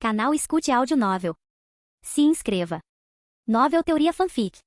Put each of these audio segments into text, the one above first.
Canal Escute Áudio Novel. Se inscreva. Novel Teoria Fanfic.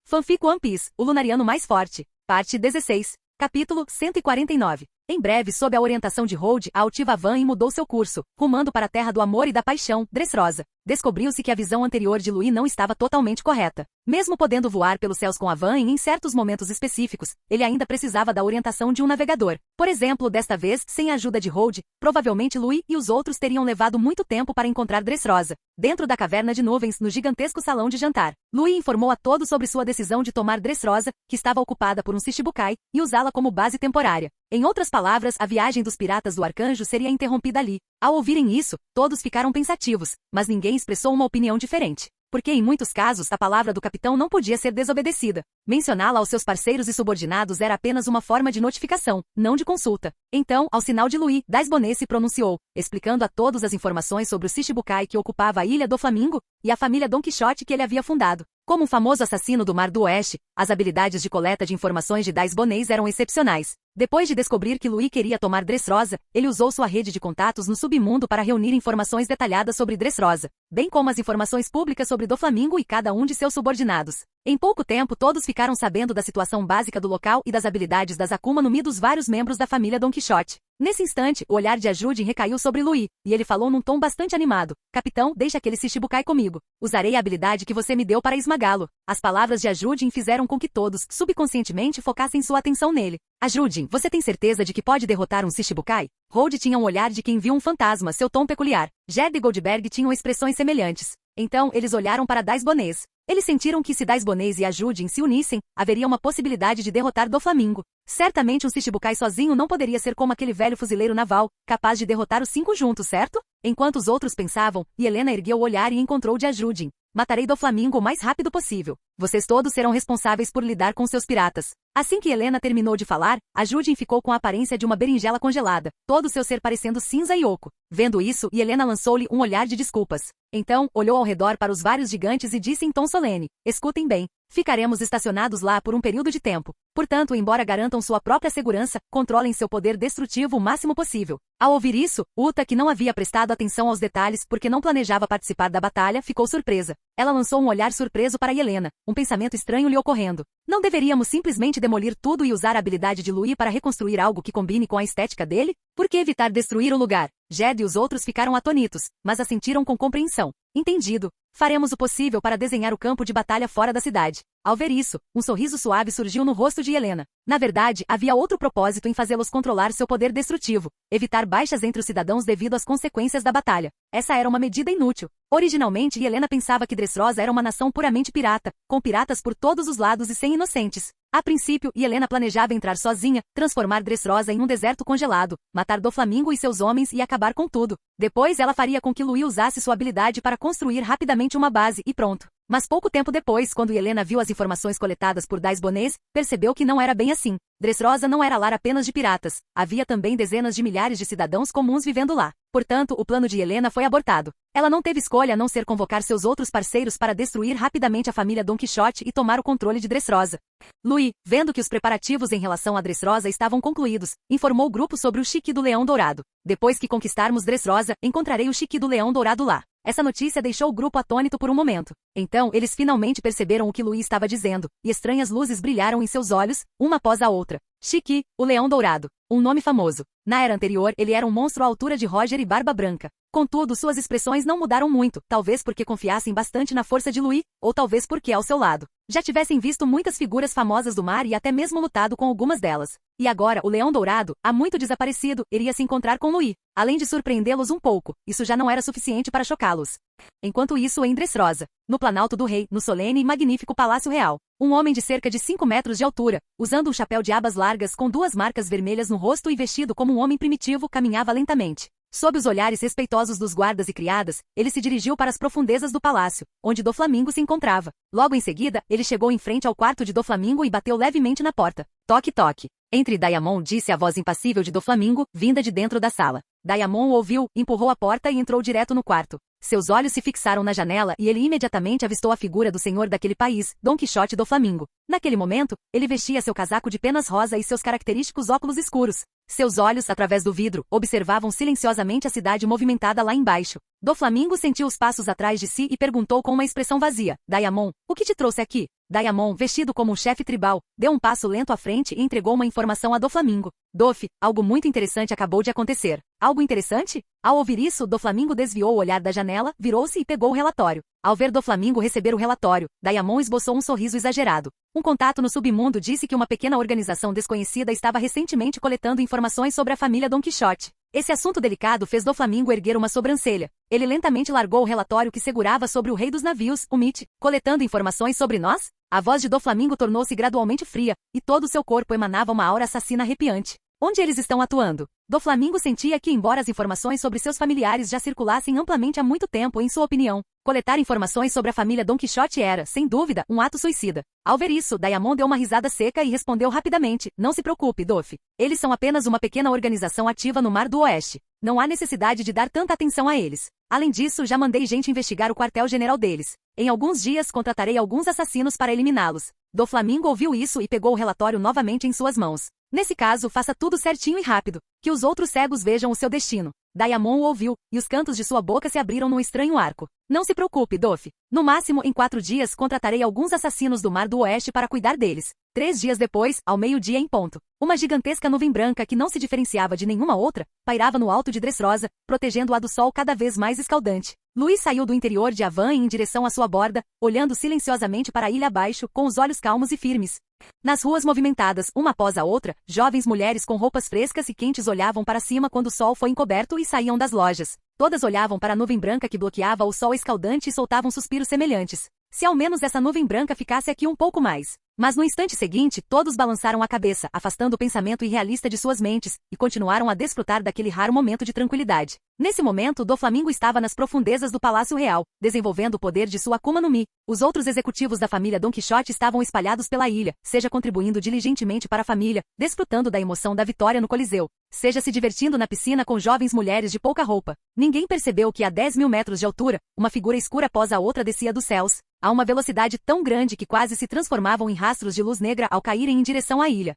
Fanfic One Piece, o Lunariano mais forte. Parte 16. Capítulo 149. Em breve, sob a orientação de Hold, a altiva Van mudou seu curso, rumando para a terra do amor e da paixão, Dressrosa. Descobriu-se que a visão anterior de Louis não estava totalmente correta. Mesmo podendo voar pelos céus com a Van em certos momentos específicos, ele ainda precisava da orientação de um navegador. Por exemplo, desta vez, sem a ajuda de Hold, provavelmente Louis e os outros teriam levado muito tempo para encontrar Dressrosa. Dentro da caverna de nuvens, no gigantesco salão de jantar, Louis informou a todos sobre sua decisão de tomar Dressrosa, que estava ocupada por um Shichibukai, e usá-la como base temporária. Em outras palavras, a viagem dos piratas do Arcanjo seria interrompida ali. Ao ouvirem isso, todos ficaram pensativos, mas ninguém expressou uma opinião diferente. Porque em muitos casos a palavra do capitão não podia ser desobedecida. Mencioná-la aos seus parceiros e subordinados era apenas uma forma de notificação, não de consulta. Então, ao sinal de Louis, Daisbonet se pronunciou, explicando a todos as informações sobre o Shichibukai que ocupava a Ilha do Flamingo e a família Don Quixote que ele havia fundado. Como um famoso assassino do Mar do Oeste, as habilidades de coleta de informações de Daisbonet eram excepcionais. Depois de descobrir que Louis queria tomar Dressrosa, ele usou sua rede de contatos no submundo para reunir informações detalhadas sobre Dressrosa, bem como as informações públicas sobre Doflamingo e cada um de seus subordinados. Em pouco tempo todos ficaram sabendo da situação básica do local e das habilidades das Akuma no Mi dos vários membros da família Don Quixote. Nesse instante, o olhar de Ajudin recaiu sobre Louis, e ele falou num tom bastante animado. Capitão, deixa aquele Shichibukai comigo. Usarei a habilidade que você me deu para esmagá-lo. As palavras de Ajudin fizeram com que todos, subconscientemente, focassem sua atenção nele. Ajudin, você tem certeza de que pode derrotar um Shichibukai? Hold tinha um olhar de quem viu um fantasma, seu tom peculiar. Gerd e Goldberg tinham expressões semelhantes. Então, eles olharam para Daisbonet. Eles sentiram que se Daisbonet e Ajudin se unissem, haveria uma possibilidade de derrotar Doflamingo. Certamente um Shichibukai sozinho não poderia ser como aquele velho fuzileiro naval, capaz de derrotar os 5 juntos, certo? Enquanto os outros pensavam, Helena ergueu o olhar e encontrou de Ajudin. Matarei Doflamingo o mais rápido possível. Vocês todos serão responsáveis por lidar com seus piratas. Assim que Helena terminou de falar, Ajudin ficou com a aparência de uma berinjela congelada, todo seu ser parecendo cinza e oco. Vendo isso, Helena lançou-lhe um olhar de desculpas. Então, olhou ao redor para os vários gigantes e disse em tom solene, escutem bem. Ficaremos estacionados lá por um período de tempo. Portanto, embora garantam sua própria segurança, controlem seu poder destrutivo o máximo possível. Ao ouvir isso, Uta, que não havia prestado atenção aos detalhes porque não planejava participar da batalha, ficou surpresa. Ela lançou um olhar surpreso para Helena, um pensamento estranho lhe ocorrendo. Não deveríamos simplesmente demolir tudo e usar a habilidade de Louis para reconstruir algo que combine com a estética dele? Por que evitar destruir o lugar? Jed e os outros ficaram atônitos, mas assentiram com compreensão. Entendido. Faremos o possível para desenhar o campo de batalha fora da cidade. Ao ver isso, um sorriso suave surgiu no rosto de Helena. Na verdade, havia outro propósito em fazê-los controlar seu poder destrutivo, evitar baixas entre os cidadãos devido às consequências da batalha. Essa era uma medida inútil. Originalmente, Helena pensava que Dressrosa era uma nação puramente pirata, com piratas por todos os lados e sem inocentes. A princípio, Helena planejava entrar sozinha, transformar Dressrosa em um deserto congelado, matar Doflamingo e seus homens e acabar com tudo. Depois ela faria com que Louis usasse sua habilidade para construir rapidamente uma base e pronto. Mas pouco tempo depois, quando Helena viu as informações coletadas por Daisbonet, percebeu que não era bem assim. Dressrosa não era lar apenas de piratas. Havia também dezenas de milhares de cidadãos comuns vivendo lá. Portanto, o plano de Helena foi abortado. Ela não teve escolha a não ser convocar seus outros parceiros para destruir rapidamente a família Don Quixote e tomar o controle de Dressrosa. Louis, vendo que os preparativos em relação a Dressrosa estavam concluídos, informou o grupo sobre o Chique do Leão Dourado. Depois que conquistarmos Dressrosa, encontrarei o Chique do Leão Dourado lá. Essa notícia deixou o grupo atônito por um momento. Então, eles finalmente perceberam o que Louis estava dizendo, e estranhas luzes brilharam em seus olhos, uma após a outra. Chique, o Leão Dourado. Um nome famoso. Na era anterior, ele era um monstro à altura de Roger e Barba Branca. Contudo, suas expressões não mudaram muito, talvez porque confiassem bastante na força de Louis, ou talvez porque, ao seu lado, já tivessem visto muitas figuras famosas do mar e até mesmo lutado com algumas delas. E agora, o Leão Dourado, há muito desaparecido, iria se encontrar com Louis. Além de surpreendê-los um pouco, isso já não era suficiente para chocá-los. Enquanto isso, em Dressrosa, no Planalto do Rei, no solene e magnífico Palácio Real, um homem de cerca de 5 metros de altura, usando um chapéu de abas largas com 2 marcas vermelhas no rosto e vestido como um homem primitivo, caminhava lentamente. Sob os olhares respeitosos dos guardas e criadas, ele se dirigiu para as profundezas do palácio, onde Doflamingo se encontrava. Logo em seguida, ele chegou em frente ao quarto de Doflamingo e bateu levemente na porta. Toque, toque. Entre Diamond, disse a voz impassível de Doflamingo, vinda de dentro da sala. Diamond o ouviu, empurrou a porta e entrou direto no quarto. Seus olhos se fixaram na janela e ele imediatamente avistou a figura do senhor daquele país, Don Quixote Doflamingo. Naquele momento, ele vestia seu casaco de penas rosa e seus característicos óculos escuros. Seus olhos, através do vidro, observavam silenciosamente a cidade movimentada lá embaixo. Doflamingo sentiu os passos atrás de si e perguntou com uma expressão vazia: Diamond, o que te trouxe aqui? Diamond, vestido como um chefe tribal, deu um passo lento à frente e entregou uma informação a Doflamingo. Dof, algo muito interessante acabou de acontecer. Algo interessante? Ao ouvir isso, Doflamingo desviou o olhar da janela, virou-se e pegou o relatório. Ao ver Doflamingo receber o relatório, Diamond esboçou um sorriso exagerado. Um contato no submundo disse que uma pequena organização desconhecida estava recentemente coletando informações sobre a família Don Quixote. Esse assunto delicado fez Doflamingo erguer uma sobrancelha. Ele lentamente largou o relatório que segurava sobre o rei dos navios, o Mitch, coletando informações sobre nós? A voz de Doflamingo tornou-se gradualmente fria, e todo o seu corpo emanava uma aura assassina arrepiante. Onde eles estão atuando? Doflamingo sentia que, embora as informações sobre seus familiares já circulassem amplamente há muito tempo, em sua opinião, coletar informações sobre a família Don Quixote era, sem dúvida, um ato suicida. Ao ver isso, Diamond deu uma risada seca e respondeu rapidamente: Não se preocupe, Dof. Eles são apenas uma pequena organização ativa no Mar do Oeste. Não há necessidade de dar tanta atenção a eles. Além disso, já mandei gente investigar o quartel-general deles. Em alguns dias, contratarei alguns assassinos para eliminá-los. Doflamingo ouviu isso e pegou o relatório novamente em suas mãos. Nesse caso, faça tudo certinho e rápido, que os outros cegos vejam o seu destino. Diamond o ouviu, e os cantos de sua boca se abriram num estranho arco. Não se preocupe, Dof. No máximo, em 4 dias, contratarei alguns assassinos do Mar do Oeste para cuidar deles. 3 dias depois, ao meio-dia em ponto, uma gigantesca nuvem branca que não se diferenciava de nenhuma outra, pairava no alto de Dressrosa, protegendo-a do sol cada vez mais escaldante. Luís saiu do interior de Havan em direção à sua borda, olhando silenciosamente para a ilha abaixo, com os olhos calmos e firmes. Nas ruas movimentadas, uma após a outra, jovens mulheres com roupas frescas e quentes olhavam para cima quando o sol foi encoberto e saíam das lojas. Todas olhavam para a nuvem branca que bloqueava o sol escaldante e soltavam suspiros semelhantes. Se ao menos essa nuvem branca ficasse aqui um pouco mais. Mas no instante seguinte, todos balançaram a cabeça, afastando o pensamento irrealista de suas mentes, e continuaram a desfrutar daquele raro momento de tranquilidade. Nesse momento, Doflamingo estava nas profundezas do Palácio Real, desenvolvendo o poder de sua Akuma no Mi. Os outros executivos da família Don Quixote estavam espalhados pela ilha, seja contribuindo diligentemente para a família, desfrutando da emoção da vitória no Coliseu, seja se divertindo na piscina com jovens mulheres de pouca roupa. Ninguém percebeu que a 10.000 metros de altura, uma figura escura após a outra descia dos céus, a uma velocidade tão grande que quase se transformavam em rastros de luz negra ao caírem em direção à ilha.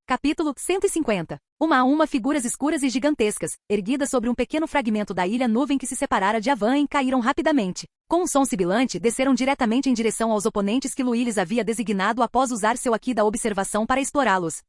Capítulo 150. Uma a uma figuras escuras e gigantescas, erguidas sobre um pequeno fragmento da ilha nuvem que se separara de Havan, caíram rapidamente. Com um som sibilante, desceram diretamente em direção aos oponentes que Luís havia designado após usar seu Aqui da observação para explorá-los.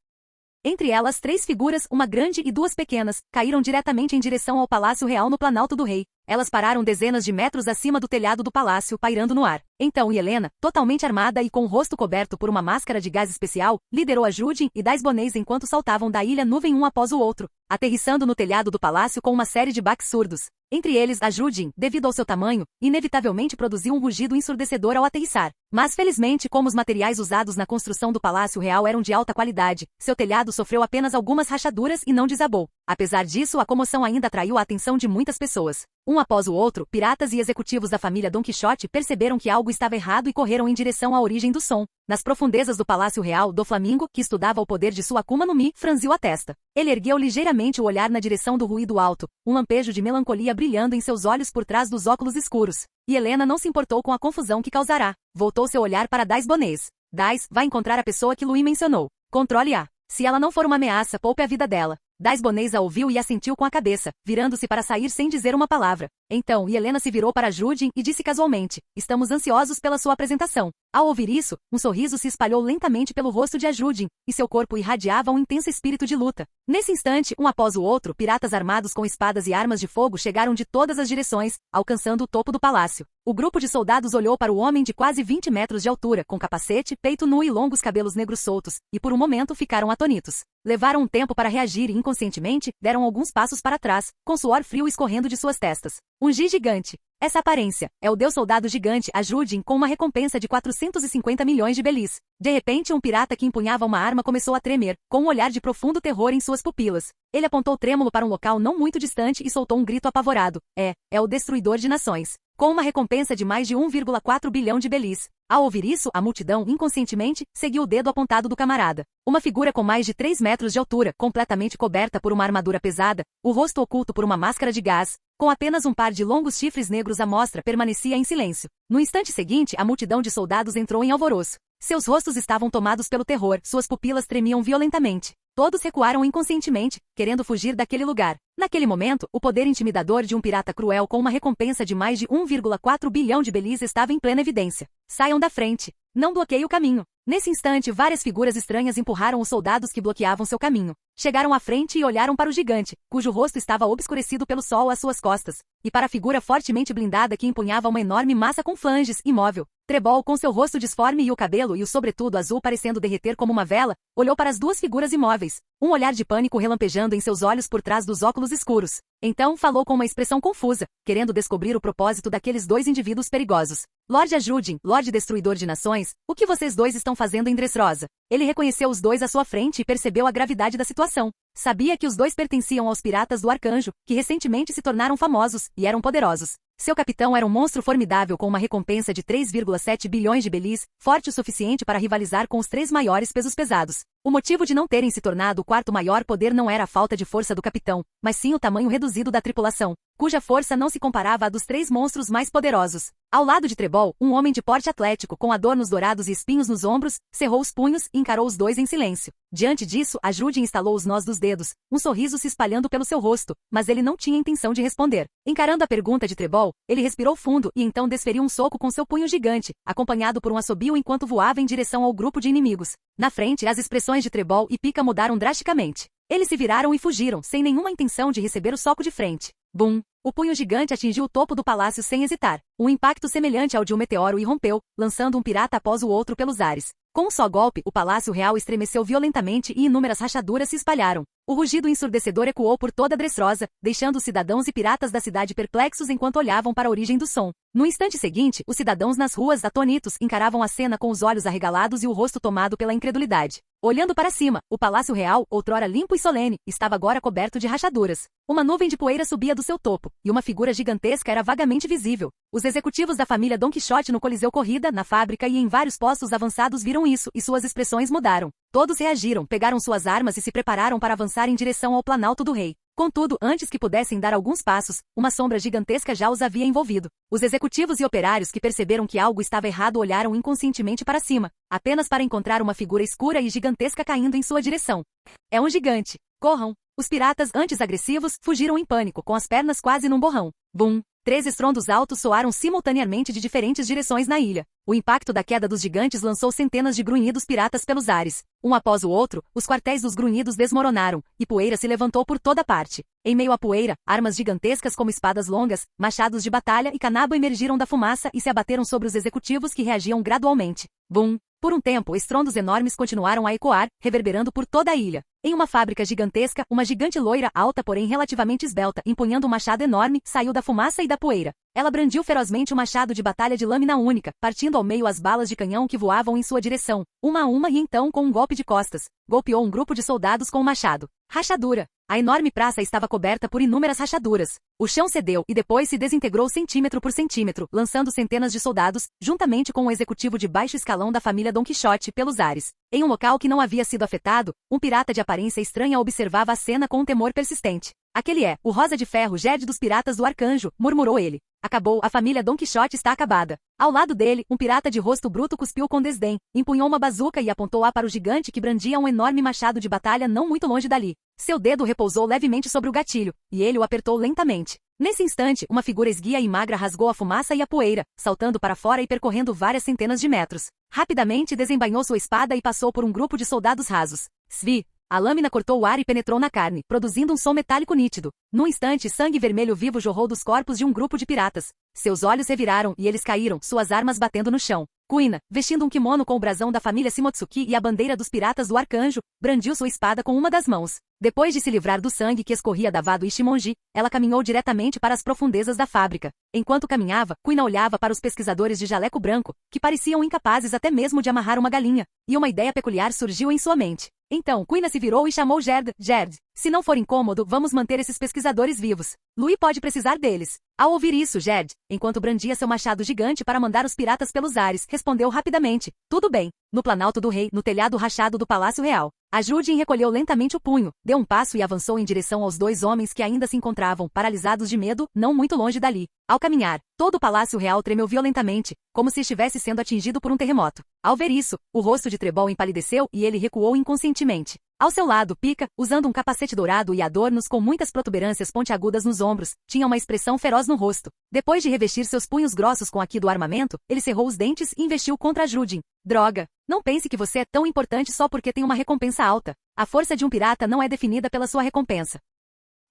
Entre elas 3 figuras, uma grande e 2 pequenas, caíram diretamente em direção ao Palácio Real no Planalto do Rei. Elas pararam dezenas de metros acima do telhado do palácio, pairando no ar. Então Helena, totalmente armada e com o rosto coberto por uma máscara de gás especial, liderou a Judin e 10 bonês enquanto saltavam da ilha nuvem um após o outro, aterrissando no telhado do palácio com uma série de baques surdos. Entre eles, a Judin, devido ao seu tamanho, inevitavelmente produziu um rugido ensurdecedor ao aterrissar. Mas felizmente, como os materiais usados na construção do Palácio Real eram de alta qualidade, seu telhado sofreu apenas algumas rachaduras e não desabou. Apesar disso, a comoção ainda atraiu a atenção de muitas pessoas. Um após o outro, piratas e executivos da família Don Quixote perceberam que algo estava errado e correram em direção à origem do som. Nas profundezas do Palácio Real, Doflamingo, que estudava o poder de sua Akuma no Mi, franziu a testa. Ele ergueu ligeiramente o olhar na direção do ruído alto, um lampejo de melancolia brilhando em seus olhos por trás dos óculos escuros. E Helena não se importou com a confusão que causará. Voltou seu olhar para Dais Bonês. Dais, vai encontrar a pessoa que Luís mencionou. Controle-a. Se ela não for uma ameaça, poupe a vida dela. Dais Bonês a ouviu e assentiu com a cabeça, virando-se para sair sem dizer uma palavra. Então, Helena se virou para Judin e disse casualmente: Estamos ansiosos pela sua apresentação. Ao ouvir isso, um sorriso se espalhou lentamente pelo rosto de Judin, e seu corpo irradiava um intenso espírito de luta. Nesse instante, um após o outro, piratas armados com espadas e armas de fogo chegaram de todas as direções, alcançando o topo do palácio. O grupo de soldados olhou para o homem de quase 20 metros de altura, com capacete, peito nu e longos cabelos negros soltos, e por um momento ficaram atônitos. Levaram um tempo para reagir e inconscientemente, deram alguns passos para trás, com suor frio escorrendo de suas testas. Um gigante. Essa aparência é o deus soldado gigante Ajudin com uma recompensa de 450 milhões de belis. De repente, um pirata que empunhava uma arma começou a tremer, com um olhar de profundo terror em suas pupilas. Ele apontou trêmulo para um local não muito distante e soltou um grito apavorado. É o destruidor de nações. Com uma recompensa de mais de 1,4 bilhão de belis. Ao ouvir isso, a multidão, inconscientemente, seguiu o dedo apontado do camarada. Uma figura com mais de 3 metros de altura, completamente coberta por uma armadura pesada, o rosto oculto por uma máscara de gás, com apenas um par de longos chifres negros à mostra, permanecia em silêncio. No instante seguinte, a multidão de soldados entrou em alvoroço. Seus rostos estavam tomados pelo terror, suas pupilas tremiam violentamente. Todos recuaram inconscientemente, querendo fugir daquele lugar. Naquele momento, o poder intimidador de um pirata cruel com uma recompensa de mais de 1,4 bilhão de belis estava em plena evidência. Saiam da frente. Não bloqueie o caminho. Nesse instante, várias figuras estranhas empurraram os soldados que bloqueavam seu caminho. Chegaram à frente e olharam para o gigante, cujo rosto estava obscurecido pelo sol às suas costas, e para a figura fortemente blindada que empunhava uma enorme massa com flanges, imóvel. Trebol, com seu rosto disforme e o cabelo e o sobretudo azul parecendo derreter como uma vela, olhou para as duas figuras imóveis, um olhar de pânico relampejando em seus olhos por trás dos óculos escuros. Então falou com uma expressão confusa, querendo descobrir o propósito daqueles dois indivíduos perigosos. Lorde Ajudin, Lorde Destruidor de Nações, o que vocês dois estão fazendo em Dressrosa? Ele reconheceu os dois à sua frente e percebeu a gravidade da situação. Sabia que os dois pertenciam aos piratas do Arcanjo, que recentemente se tornaram famosos e eram poderosos. Seu capitão era um monstro formidável com uma recompensa de 3,7 bilhões de belis, forte o suficiente para rivalizar com os 3 maiores pesos pesados. O motivo de não terem se tornado o quarto maior poder não era a falta de força do capitão, mas sim o tamanho reduzido da tripulação, cuja força não se comparava à dos 3 monstros mais poderosos. Ao lado de Trebol, um homem de porte atlético com adornos dourados e espinhos nos ombros, cerrou os punhos e encarou os dois em silêncio. Diante disso, Ajudin instalou os nós dos dedos, um sorriso se espalhando pelo seu rosto, mas ele não tinha intenção de responder. Encarando a pergunta de Trebol, ele respirou fundo e então desferiu um soco com seu punho gigante, acompanhado por um assobio enquanto voava em direção ao grupo de inimigos. Na frente, as expressões de Trebol e Pika mudaram drasticamente. Eles se viraram e fugiram, sem nenhuma intenção de receber o soco de frente. Bum! O punho gigante atingiu o topo do palácio sem hesitar. Um impacto semelhante ao de um meteoro irrompeu, lançando um pirata após o outro pelos ares. Com um só golpe, o Palácio Real estremeceu violentamente e inúmeras rachaduras se espalharam. O rugido ensurdecedor ecoou por toda Dressrosa, deixando os cidadãos e piratas da cidade perplexos enquanto olhavam para a origem do som. No instante seguinte, os cidadãos nas ruas, atônitos, encaravam a cena com os olhos arregalados e o rosto tomado pela incredulidade. Olhando para cima, o Palácio Real, outrora limpo e solene, estava agora coberto de rachaduras. Uma nuvem de poeira subia do seu topo, e uma figura gigantesca era vagamente visível. Os executivos da família Don Quixote no Coliseu Corrida, na fábrica e em vários postos avançados viram isso, e suas expressões mudaram. Todos reagiram, pegaram suas armas e se prepararam para avançar em direção ao Planalto do Rei. Contudo, antes que pudessem dar alguns passos, uma sombra gigantesca já os havia envolvido. Os executivos e operários que perceberam que algo estava errado olharam inconscientemente para cima, apenas para encontrar uma figura escura e gigantesca caindo em sua direção. É um gigante. Corram! Os piratas, antes agressivos, fugiram em pânico, com as pernas quase num borrão. Bum! 3 estrondos altos soaram simultaneamente de diferentes direções na ilha. O impacto da queda dos gigantes lançou centenas de grunhidos piratas pelos ares. Um após o outro, os quartéis dos grunhidos desmoronaram, e poeira se levantou por toda parte. Em meio à poeira, armas gigantescas como espadas longas, machados de batalha e canabo emergiram da fumaça e se abateram sobre os executivos que reagiam gradualmente. Bum! Por um tempo, estrondos enormes continuaram a ecoar, reverberando por toda a ilha. Em uma fábrica gigantesca, uma gigante loira, alta porém relativamente esbelta, empunhando um machado enorme, saiu da fumaça e da poeira. Ela brandiu ferozmente um machado de batalha de lâmina única, partindo ao meio as balas de canhão que voavam em sua direção, uma a uma e então, com um golpe de costas, golpeou um grupo de soldados com o machado. Rachadura! A enorme praça estava coberta por inúmeras rachaduras. O chão cedeu e depois se desintegrou centímetro por centímetro, lançando centenas de soldados, juntamente com o executivo de baixo escalão da família Don Quixote, pelos ares. Em um local que não havia sido afetado, um pirata de aparência estranha observava a cena com um temor persistente. Aquele é o Rosa de Ferro Gerd dos Piratas do Arcanjo, murmurou ele. Acabou, a família Don Quixote está acabada. Ao lado dele, um pirata de rosto bruto cuspiu com desdém, empunhou uma bazuca e apontou-a para o gigante que brandia um enorme machado de batalha não muito longe dali. Seu dedo repousou levemente sobre o gatilho, e ele o apertou lentamente. Nesse instante, uma figura esguia e magra rasgou a fumaça e a poeira, saltando para fora e percorrendo várias centenas de metros. Rapidamente desembainhou sua espada e passou por um grupo de soldados rasos. Svi! A lâmina cortou o ar e penetrou na carne, produzindo um som metálico nítido. Num instante, sangue vermelho vivo jorrou dos corpos de um grupo de piratas. Seus olhos reviraram e eles caíram, suas armas batendo no chão. Kuina, vestindo um kimono com o brasão da família Shimotsuki e a bandeira dos piratas do Arcanjo, brandiu sua espada com uma das mãos. Depois de se livrar do sangue que escorria da Vado Ishimonji, ela caminhou diretamente para as profundezas da fábrica. Enquanto caminhava, Kuina olhava para os pesquisadores de jaleco branco, que pareciam incapazes até mesmo de amarrar uma galinha, e uma ideia peculiar surgiu em sua mente. Então, Kuina se virou e chamou Gerd. Gerd, se não for incômodo, vamos manter esses pesquisadores vivos. Louis pode precisar deles. Ao ouvir isso, Gerd, enquanto brandia seu machado gigante para mandar os piratas pelos ares, respondeu rapidamente. Tudo bem. No Planalto do Rei, no telhado rachado do Palácio Real. Ajudin recolheu lentamente o punho, deu um passo e avançou em direção aos 2 homens que ainda se encontravam, paralisados de medo, não muito longe dali. Ao caminhar, todo o Palácio Real tremeu violentamente, como se estivesse sendo atingido por um terremoto. Ao ver isso, o rosto de Trebol empalideceu e ele recuou inconscientemente. Ao seu lado, Pika, usando um capacete dourado e adornos com muitas protuberâncias pontiagudas nos ombros, tinha uma expressão feroz no rosto. Depois de revestir seus punhos grossos com aqui do armamento, ele cerrou os dentes e investiu contra Judin. Droga! Não pense que você é tão importante só porque tem uma recompensa alta. A força de um pirata não é definida pela sua recompensa.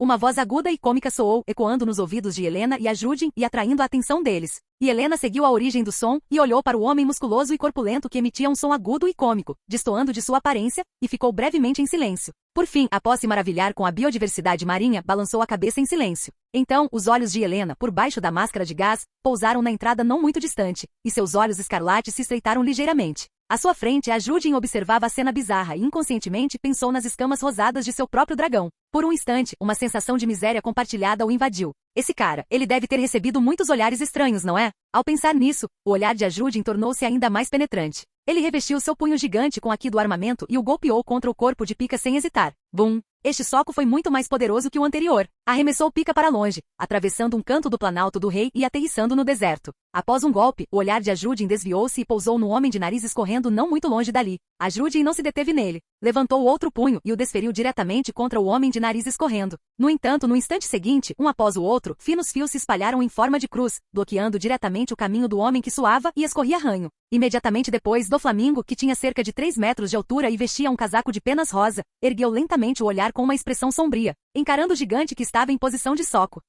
Uma voz aguda e cômica soou, ecoando nos ouvidos de Helena e a Judin e atraindo a atenção deles. E Helena seguiu a origem do som e olhou para o homem musculoso e corpulento que emitia um som agudo e cômico, destoando de sua aparência, e ficou brevemente em silêncio. Por fim, após se maravilhar com a biodiversidade marinha, balançou a cabeça em silêncio. Então, os olhos de Helena, por baixo da máscara de gás, pousaram na entrada não muito distante, e seus olhos escarlates se estreitaram ligeiramente. À sua frente, a Judin observava a cena bizarra e inconscientemente pensou nas escamas rosadas de seu próprio dragão. Por um instante, uma sensação de miséria compartilhada o invadiu. Esse cara, ele deve ter recebido muitos olhares estranhos, não é? Ao pensar nisso, o olhar de Judin tornou-se ainda mais penetrante. Ele revestiu seu punho gigante com aqui do armamento e o golpeou contra o corpo de Pika sem hesitar. Bum! Este soco foi muito mais poderoso que o anterior. Arremessou Pika para longe, atravessando um canto do planalto do rei e aterrissando no deserto. Após um golpe, o olhar de Judin desviou-se e pousou no homem de nariz escorrendo não muito longe dali. A Judin não se deteve nele. Levantou outro punho e o desferiu diretamente contra o homem de nariz escorrendo. No entanto, no instante seguinte, um após o outro, finos fios se espalharam em forma de cruz, bloqueando diretamente o caminho do homem que suava e escorria ranho. Imediatamente depois, Doflamingo, que tinha cerca de 3 metros de altura e vestia um casaco de penas rosa, ergueu lentamente o olhar com uma expressão sombria, encarando o gigante que estava em posição de soco.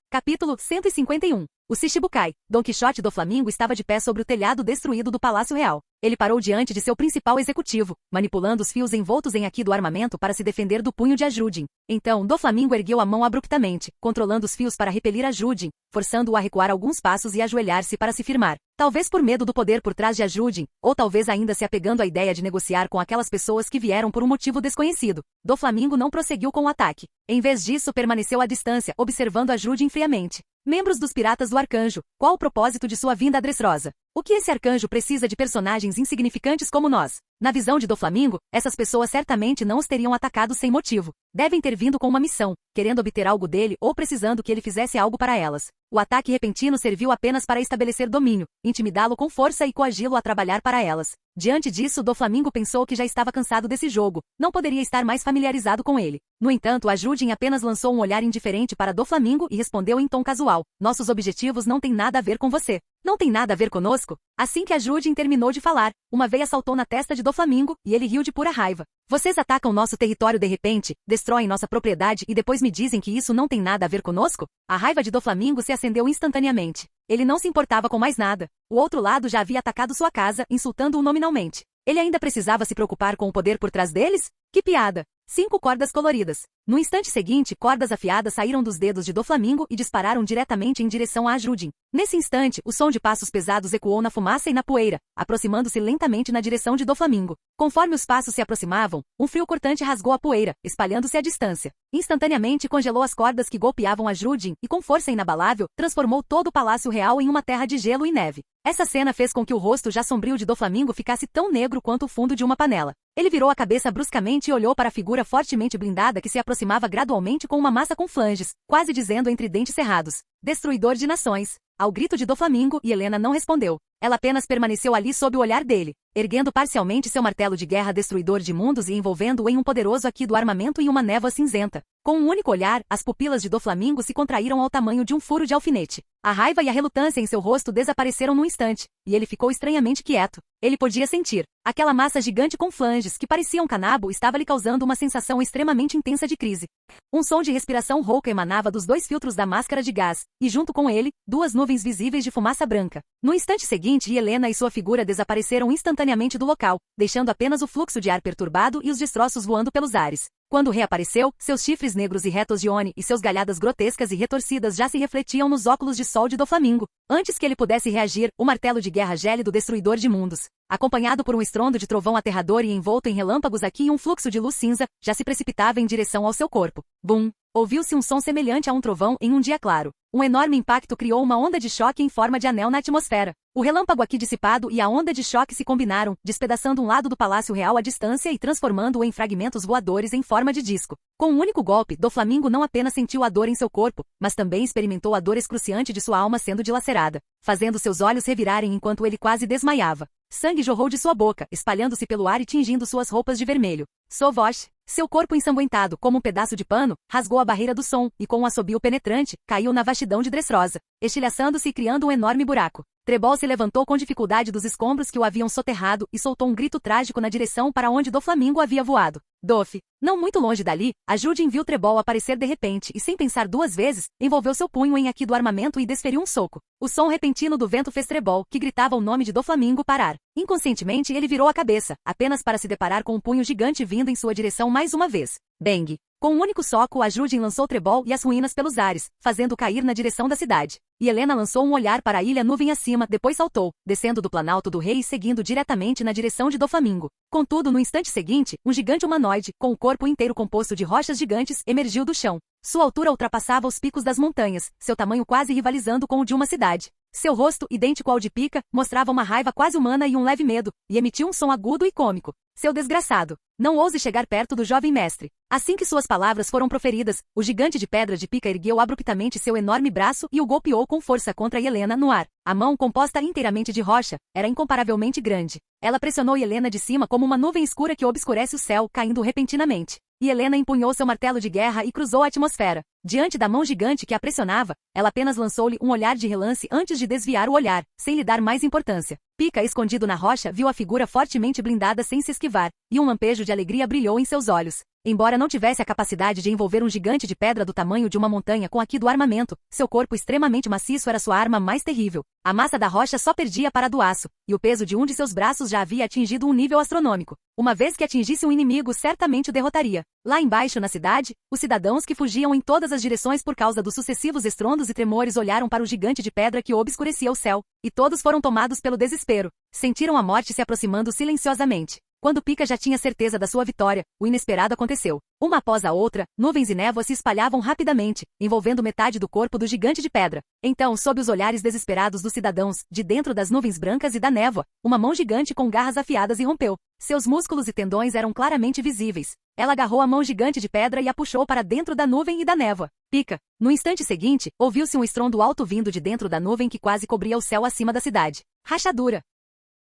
Capítulo 151. O Shichibukai. Dom Quixote do Flamingo estava de pé sobre o telhado destruído do Palácio Real. Ele parou diante de seu principal executivo, manipulando os fios envoltos em aqui do armamento para se defender do punho de Judin. Então, Doflamingo ergueu a mão abruptamente, controlando os fios para repelir a Judin, forçando-o a recuar alguns passos e ajoelhar-se para se firmar. Talvez por medo do poder por trás de Judin, ou talvez ainda se apegando à ideia de negociar com aquelas pessoas que vieram por um motivo desconhecido. Doflamingo não prosseguiu com o ataque. Em vez disso, permaneceu à distância, observando a Judin friamente. Membros dos Piratas do Arcanjo, qual o propósito de sua vinda a Dressrosa? O que esse arcanjo precisa de personagens insignificantes como nós? Na visão de Doflamingo, essas pessoas certamente não os teriam atacado sem motivo. Devem ter vindo com uma missão, querendo obter algo dele ou precisando que ele fizesse algo para elas. O ataque repentino serviu apenas para estabelecer domínio, intimidá-lo com força e coagi-lo a trabalhar para elas. Diante disso, Doflamingo pensou que já estava cansado desse jogo, não poderia estar mais familiarizado com ele. No entanto, a Judin apenas lançou um olhar indiferente para Doflamingo e respondeu em tom casual: nossos objetivos não têm nada a ver com você. Não tem nada a ver conosco? Assim que a Judin terminou de falar, uma veia saltou na testa de Doflamingo e ele riu de pura raiva. Vocês atacam nosso território de repente, destroem nossa propriedade e depois me dizem que isso não tem nada a ver conosco? A raiva de Doflamingo se acendeu instantaneamente. Ele não se importava com mais nada. O outro lado já havia atacado sua casa, insultando-o nominalmente. Ele ainda precisava se preocupar com o poder por trás deles? Que piada! 5 cordas coloridas. No instante seguinte, cordas afiadas saíram dos dedos de Doflamingo e dispararam diretamente em direção a Judin. Nesse instante, o som de passos pesados ecoou na fumaça e na poeira, aproximando-se lentamente na direção de Doflamingo. Conforme os passos se aproximavam, um frio cortante rasgou a poeira, espalhando-se à distância. Instantaneamente congelou as cordas que golpeavam a Judin e, com força inabalável, transformou todo o Palácio Real em uma terra de gelo e neve. Essa cena fez com que o rosto já sombrio de Doflamingo ficasse tão negro quanto o fundo de uma panela. Ele virou a cabeça bruscamente e olhou para a figura fortemente blindada que se aproximava gradualmente com uma massa com flanges, quase dizendo entre dentes cerrados: Destruidor de nações. Ao grito de Doflamingo, Helena não respondeu. Ela apenas permaneceu ali sob o olhar dele, erguendo parcialmente seu martelo de guerra destruidor de mundos e envolvendo-o em um poderoso aqui do armamento e uma névoa cinzenta. Com um único olhar, as pupilas de Doflamingo se contraíram ao tamanho de um furo de alfinete. A raiva e a relutância em seu rosto desapareceram num instante, e ele ficou estranhamente quieto. Ele podia sentir. Aquela massa gigante com flanges, que parecia um canabo, estava lhe causando uma sensação extremamente intensa de crise. Um som de respiração rouca emanava dos 2 filtros da máscara de gás, e junto com ele, 2 nuvens visíveis de fumaça branca. No instante seguinte, Helena e sua figura desapareceram instantaneamente do local, deixando apenas o fluxo de ar perturbado e os destroços voando pelos ares. Quando reapareceu, seus chifres negros e retos de Oni e seus galhadas grotescas e retorcidas já se refletiam nos óculos de sol de Doflamingo. Antes que ele pudesse reagir, o martelo de guerra gélido destruidor de mundos, acompanhado por um estrondo de trovão aterrador e envolto em relâmpagos aqui e um fluxo de luz cinza, já se precipitava em direção ao seu corpo. Bum! Ouviu-se um som semelhante a um trovão em um dia claro. Um enorme impacto criou uma onda de choque em forma de anel na atmosfera. O relâmpago aqui dissipado e a onda de choque se combinaram, despedaçando um lado do Palácio Real à distância e transformando-o em fragmentos voadores em forma de disco. Com um único golpe, Doflamingo não apenas sentiu a dor em seu corpo, mas também experimentou a dor excruciante de sua alma sendo dilacerada, fazendo seus olhos revirarem enquanto ele quase desmaiava. Sangue jorrou de sua boca, espalhando-se pelo ar e tingindo suas roupas de vermelho. Sovosh, seu corpo ensanguentado como um pedaço de pano, rasgou a barreira do som e com um assobio penetrante, caiu na vastidão de Dressrosa, estilhaçando-se e criando um enorme buraco. Trebol se levantou com dificuldade dos escombros que o haviam soterrado e soltou um grito trágico na direção para onde Doflamingo havia voado. Dof, não muito longe dali, a Judin viu Trebol aparecer de repente e sem pensar duas vezes, envolveu seu punho em aqui do armamento e desferiu um soco. O som repentino do vento fez Trebol, que gritava o nome de Doflamingo, parar. Inconscientemente ele virou a cabeça, apenas para se deparar com um punho gigante vindo em sua direção mais uma vez. Bang! Com um único soco, a Judin lançou Trebol e as ruínas pelos ares, fazendo cair na direção da cidade. E Helena lançou um olhar para a ilha nuvem acima, depois saltou, descendo do planalto do rei e seguindo diretamente na direção de Doflamingo. Contudo, no instante seguinte, um gigante humanoide, com o corpo inteiro composto de rochas gigantes, emergiu do chão. Sua altura ultrapassava os picos das montanhas, seu tamanho quase rivalizando com o de uma cidade. Seu rosto, idêntico ao de Pika, mostrava uma raiva quase humana e um leve medo, e emitiu um som agudo e cômico. Seu desgraçado! Não ouse chegar perto do jovem mestre. Assim que suas palavras foram proferidas, o gigante de pedra de Pika ergueu abruptamente seu enorme braço e o golpeou com força contra Helena no ar. A mão, composta inteiramente de rocha, era incomparavelmente grande. Ela pressionou Helena de cima como uma nuvem escura que obscurece o céu, caindo repentinamente. E Helena empunhou seu martelo de guerra e cruzou a atmosfera. Diante da mão gigante que a pressionava, ela apenas lançou-lhe um olhar de relance antes de desviar o olhar, sem lhe dar mais importância. Pika, escondido na rocha, viu a figura fortemente blindada sem se esquivar, e um lampejo de alegria brilhou em seus olhos. Embora não tivesse a capacidade de envolver um gigante de pedra do tamanho de uma montanha com aqui do armamento, seu corpo extremamente maciço era sua arma mais terrível. A massa da rocha só perdia para a do aço, e o peso de um de seus braços já havia atingido um nível astronômico. Uma vez que atingisse um inimigo, certamente o derrotaria. Lá embaixo na cidade, os cidadãos que fugiam em todas as direções por causa dos sucessivos estrondos e tremores olharam para o gigante de pedra que obscurecia o céu, e todos foram tomados pelo desespero. Sentiram a morte se aproximando silenciosamente. Quando Pika já tinha certeza da sua vitória, o inesperado aconteceu. Uma após a outra, nuvens e névoa se espalhavam rapidamente, envolvendo metade do corpo do gigante de pedra. Então, sob os olhares desesperados dos cidadãos, de dentro das nuvens brancas e da névoa, uma mão gigante com garras afiadas irrompeu. Seus músculos e tendões eram claramente visíveis. Ela agarrou a mão gigante de pedra e a puxou para dentro da nuvem e da névoa. Pika. No instante seguinte, ouviu-se um estrondo alto vindo de dentro da nuvem que quase cobria o céu acima da cidade. Rachadura.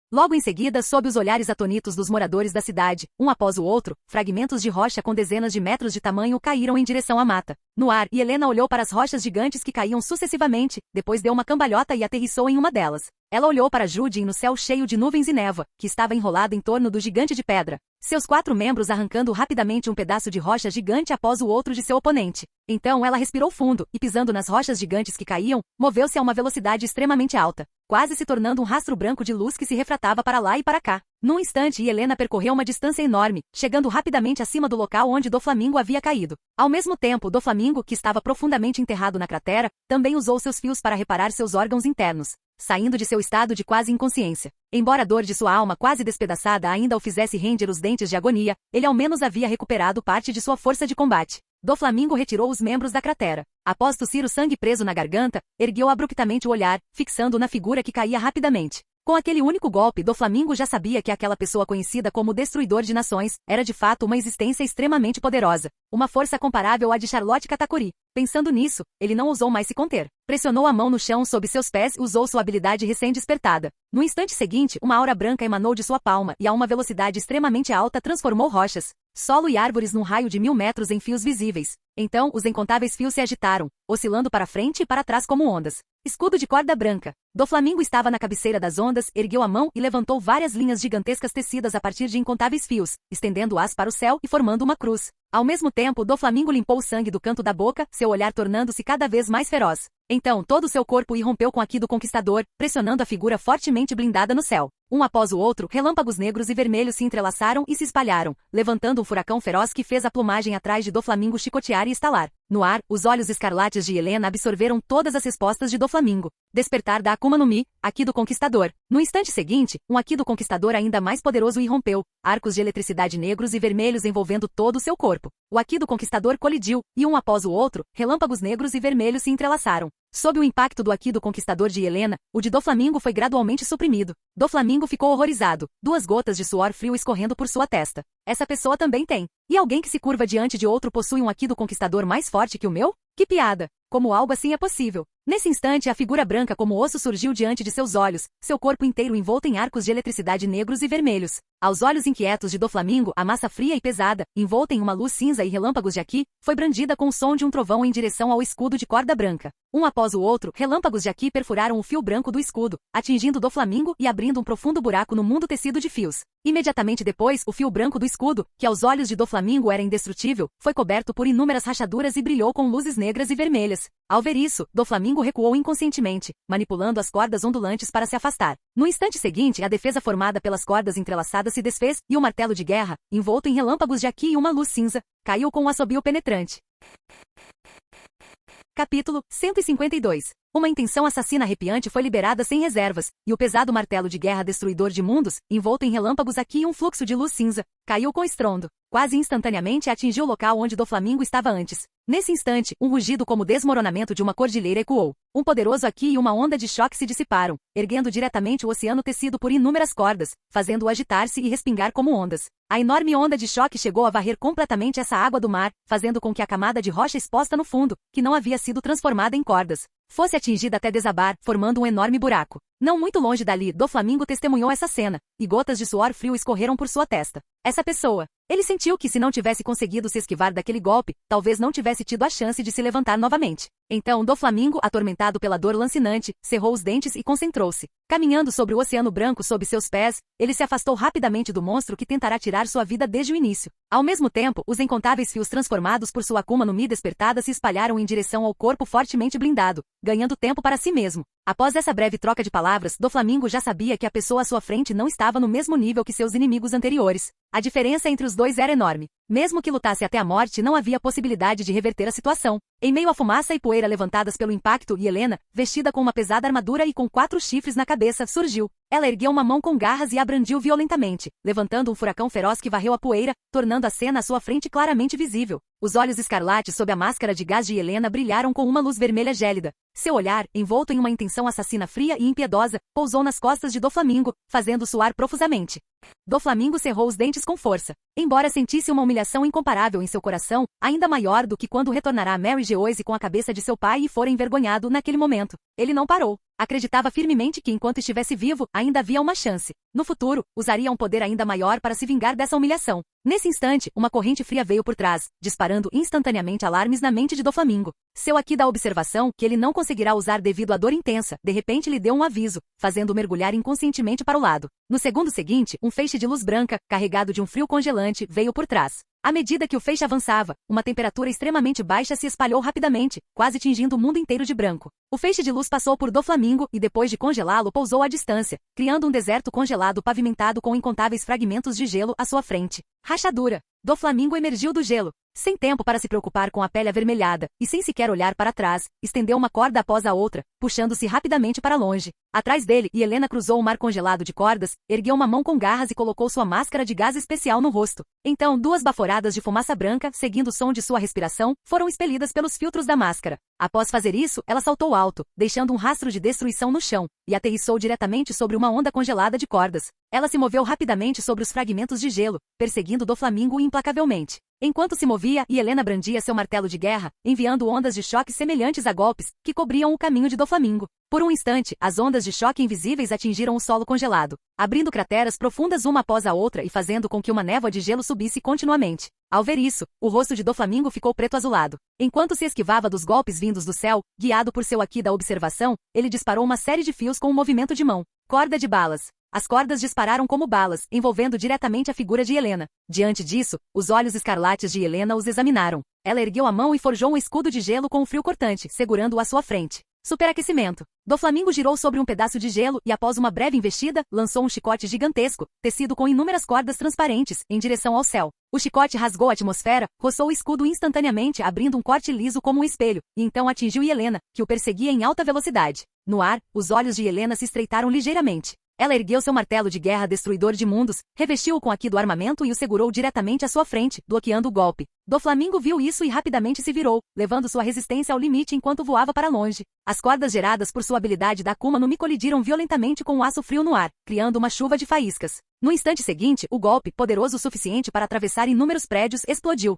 Logo em seguida, sob os olhares atônitos dos moradores da cidade, um após o outro, fragmentos de rocha com dezenas de metros de tamanho caíram em direção à mata. No ar, e Helena olhou para as rochas gigantes que caíam sucessivamente, depois deu uma cambalhota e aterrissou em uma delas. Ela olhou para Judin no céu cheio de nuvens e névoa, que estava enrolado em torno do gigante de pedra. Seus 4 membros arrancando rapidamente um pedaço de rocha gigante após o outro de seu oponente. Então ela respirou fundo, e pisando nas rochas gigantes que caíam, moveu-se a uma velocidade extremamente alta, quase se tornando um rastro branco de luz que se refratava para lá e para cá. Num instante, Helena percorreu uma distância enorme, chegando rapidamente acima do local onde Doflamingo havia caído. Ao mesmo tempo, Doflamingo, que estava profundamente enterrado na cratera, também usou seus fios para reparar seus órgãos internos, saindo de seu estado de quase inconsciência. Embora a dor de sua alma quase despedaçada ainda o fizesse render os dentes de agonia, ele ao menos havia recuperado parte de sua força de combate. Doflamingo retirou os membros da cratera. Após tossir o sangue preso na garganta, ergueu abruptamente o olhar, fixando na figura que caía rapidamente. Com aquele único golpe, Doflamingo já sabia que aquela pessoa conhecida como Destruidor de Nações era de fato uma existência extremamente poderosa, uma força comparável à de Charlotte Katakuri. Pensando nisso, ele não ousou mais se conter. Pressionou a mão no chão sob seus pés e usou sua habilidade recém-despertada. No instante seguinte, uma aura branca emanou de sua palma e a uma velocidade extremamente alta transformou rochas, solo e árvores num raio de 1000 metros em fios visíveis. Então, os incontáveis fios se agitaram, oscilando para frente e para trás como ondas. Escudo de corda branca. Doflamingo estava na cabeceira das ondas, ergueu a mão e levantou várias linhas gigantescas tecidas a partir de incontáveis fios, estendendo-as para o céu e formando uma cruz. Ao mesmo tempo, Doflamingo limpou o sangue do canto da boca, seu olhar tornando-se cada vez mais feroz. Então, todo o seu corpo irrompeu com aqui do conquistador, pressionando a figura fortemente blindada no céu. Um após o outro, relâmpagos negros e vermelhos se entrelaçaram e se espalharam, levantando um furacão feroz que fez a plumagem atrás de Doflamingo chicotear e estalar. No ar, os olhos escarlates de Helena absorveram todas as respostas de Doflamingo. Despertar da Akuma no Mi, Aqui do Conquistador. No instante seguinte, um Aqui do Conquistador ainda mais poderoso irrompeu, arcos de eletricidade negros e vermelhos envolvendo todo o seu corpo. O Aqui do Conquistador colidiu, e um após o outro, relâmpagos negros e vermelhos se entrelaçaram. Sob o impacto do Aqui do Conquistador de Helena, o de Doflamingo foi gradualmente suprimido. Doflamingo ficou horrorizado, 2 gotas de suor frio escorrendo por sua testa. Essa pessoa também tem. E alguém que se curva diante de outro possui um Aqui do Conquistador mais forte que o meu? Que piada! Como algo assim é possível? Nesse instante, a figura branca como osso surgiu diante de seus olhos, seu corpo inteiro envolto em arcos de eletricidade negros e vermelhos. Aos olhos inquietos de Doflamingo, a massa fria e pesada, envolta em uma luz cinza e relâmpagos de Aki, foi brandida com o som de um trovão em direção ao escudo de corda branca. Um após o outro, relâmpagos de Aki perfuraram o fio branco do escudo, atingindo Doflamingo e abrindo um profundo buraco no mundo tecido de fios. Imediatamente depois, o fio branco do escudo, que aos olhos de Doflamingo era indestrutível, foi coberto por inúmeras rachaduras e brilhou com luzes negras e vermelhas. Ao ver isso, Doflamingo recuou inconscientemente, manipulando as cordas ondulantes para se afastar. No instante seguinte, a defesa formada pelas cordas entrelaçadas se desfez, e o martelo de guerra, envolto em relâmpagos de Aki e uma luz cinza, caiu com um assobio penetrante. Capítulo 152. Uma intenção assassina arrepiante foi liberada sem reservas, e o pesado martelo de guerra destruidor de mundos, envolto em relâmpagos Aki e um fluxo de luz cinza, caiu com estrondo. Quase instantaneamente atingiu o local onde Doflamingo estava antes. Nesse instante, um rugido como desmoronamento de uma cordilheira ecoou. Um poderoso Aki e uma onda de choque se dissiparam, erguendo diretamente o oceano tecido por inúmeras cordas, fazendo-o agitar-se e respingar como ondas. A enorme onda de choque chegou a varrer completamente essa água do mar, fazendo com que a camada de rocha exposta no fundo, que não havia sido transformada em cordas, fosse atingida até desabar, formando um enorme buraco. Não muito longe dali, Doflamingo testemunhou essa cena, e gotas de suor frio escorreram por sua testa. Essa pessoa. Ele sentiu que se não tivesse conseguido se esquivar daquele golpe, talvez não tivesse tido a chance de se levantar novamente. Então Doflamingo, atormentado pela dor lancinante, cerrou os dentes e concentrou-se. Caminhando sobre o oceano branco sob seus pés, ele se afastou rapidamente do monstro que tentará tirar sua vida desde o início. Ao mesmo tempo, os incontáveis fios transformados por sua Akuma no Mi despertada se espalharam em direção ao corpo fortemente blindado, ganhando tempo para si mesmo. Após essa breve troca de palavras, Doflamingo já sabia que a pessoa à sua frente não estava no mesmo nível que seus inimigos anteriores. A diferença entre os dois era enorme. Mesmo que lutasse até a morte, não havia possibilidade de reverter a situação. Em meio à fumaça e poeira levantadas pelo impacto, Helena, vestida com uma pesada armadura e com 4 chifres na cabeça, surgiu. Ela ergueu uma mão com garras e a brandiu violentamente, levantando um furacão feroz que varreu a poeira, tornando a cena à sua frente claramente visível. Os olhos escarlates sob a máscara de gás de Helena brilharam com uma luz vermelha gélida. Seu olhar, envolto em uma intenção assassina fria e impiedosa, pousou nas costas de Doflamingo, fazendo suar profusamente. Doflamingo cerrou os dentes com força. Embora sentisse uma humilhação incomparável em seu coração, ainda maior do que quando retornará a Mary Geoise com a cabeça de seu pai e fora envergonhado naquele momento, ele não parou. Acreditava firmemente que enquanto estivesse vivo, ainda havia uma chance. No futuro, usaria um poder ainda maior para se vingar dessa humilhação. Nesse instante, uma corrente fria veio por trás, disparando instantaneamente alarmes na mente de Doflamingo. Seu Aki da observação, que ele não conseguirá usar devido à dor intensa, de repente lhe deu um aviso, fazendo-o mergulhar inconscientemente para o lado. No segundo seguinte, um feixe de luz branca, carregado de um frio congelante, veio por trás. À medida que o feixe avançava, uma temperatura extremamente baixa se espalhou rapidamente, quase tingindo o mundo inteiro de branco. O feixe de luz passou por Doflamingo e depois de congelá-lo pousou à distância, criando um deserto congelado pavimentado com incontáveis fragmentos de gelo à sua frente. Rachadura. Doflamingo emergiu do gelo. Sem tempo para se preocupar com a pele avermelhada, e sem sequer olhar para trás, estendeu uma corda após a outra, puxando-se rapidamente para longe. Atrás dele, Helena cruzou o mar congelado de cordas, ergueu uma mão com garras e colocou sua máscara de gás especial no rosto. Então, 2 baforadas de fumaça branca, seguindo o som de sua respiração, foram expelidas pelos filtros da máscara. Após fazer isso, ela saltou alto, deixando um rastro de destruição no chão, e aterrissou diretamente sobre uma onda congelada de cordas. Ela se moveu rapidamente sobre os fragmentos de gelo, perseguindo Doflamingo implacavelmente. Enquanto se movia, Helena brandia seu martelo de guerra, enviando ondas de choque semelhantes a golpes, que cobriam o caminho de Doflamingo. Por um instante, as ondas de choque invisíveis atingiram o solo congelado, abrindo crateras profundas uma após a outra e fazendo com que uma névoa de gelo subisse continuamente. Ao ver isso, o rosto de Doflamingo ficou preto-azulado. Enquanto se esquivava dos golpes vindos do céu, guiado por seu Aki da observação, ele disparou uma série de fios com um movimento de mão. Corda de balas. As cordas dispararam como balas, envolvendo diretamente a figura de Helena. Diante disso, os olhos escarlates de Helena os examinaram. Ela ergueu a mão e forjou um escudo de gelo com um frio cortante, segurando-o à sua frente. Superaquecimento. Doflamingo girou sobre um pedaço de gelo e, após uma breve investida, lançou um chicote gigantesco, tecido com inúmeras cordas transparentes, em direção ao céu. O chicote rasgou a atmosfera, roçou o escudo instantaneamente, abrindo um corte liso como um espelho, e então atingiu Helena, que o perseguia em alta velocidade. No ar, os olhos de Helena se estreitaram ligeiramente. Ela ergueu seu martelo de guerra destruidor de mundos, revestiu-o com Aki do armamento e o segurou diretamente à sua frente, bloqueando o golpe. Doflamingo viu isso e rapidamente se virou, levando sua resistência ao limite enquanto voava para longe. As cordas geradas por sua habilidade da Akuma no Mi colidiram violentamente com o aço frio no ar, criando uma chuva de faíscas. No instante seguinte, o golpe, poderoso o suficiente para atravessar inúmeros prédios, explodiu.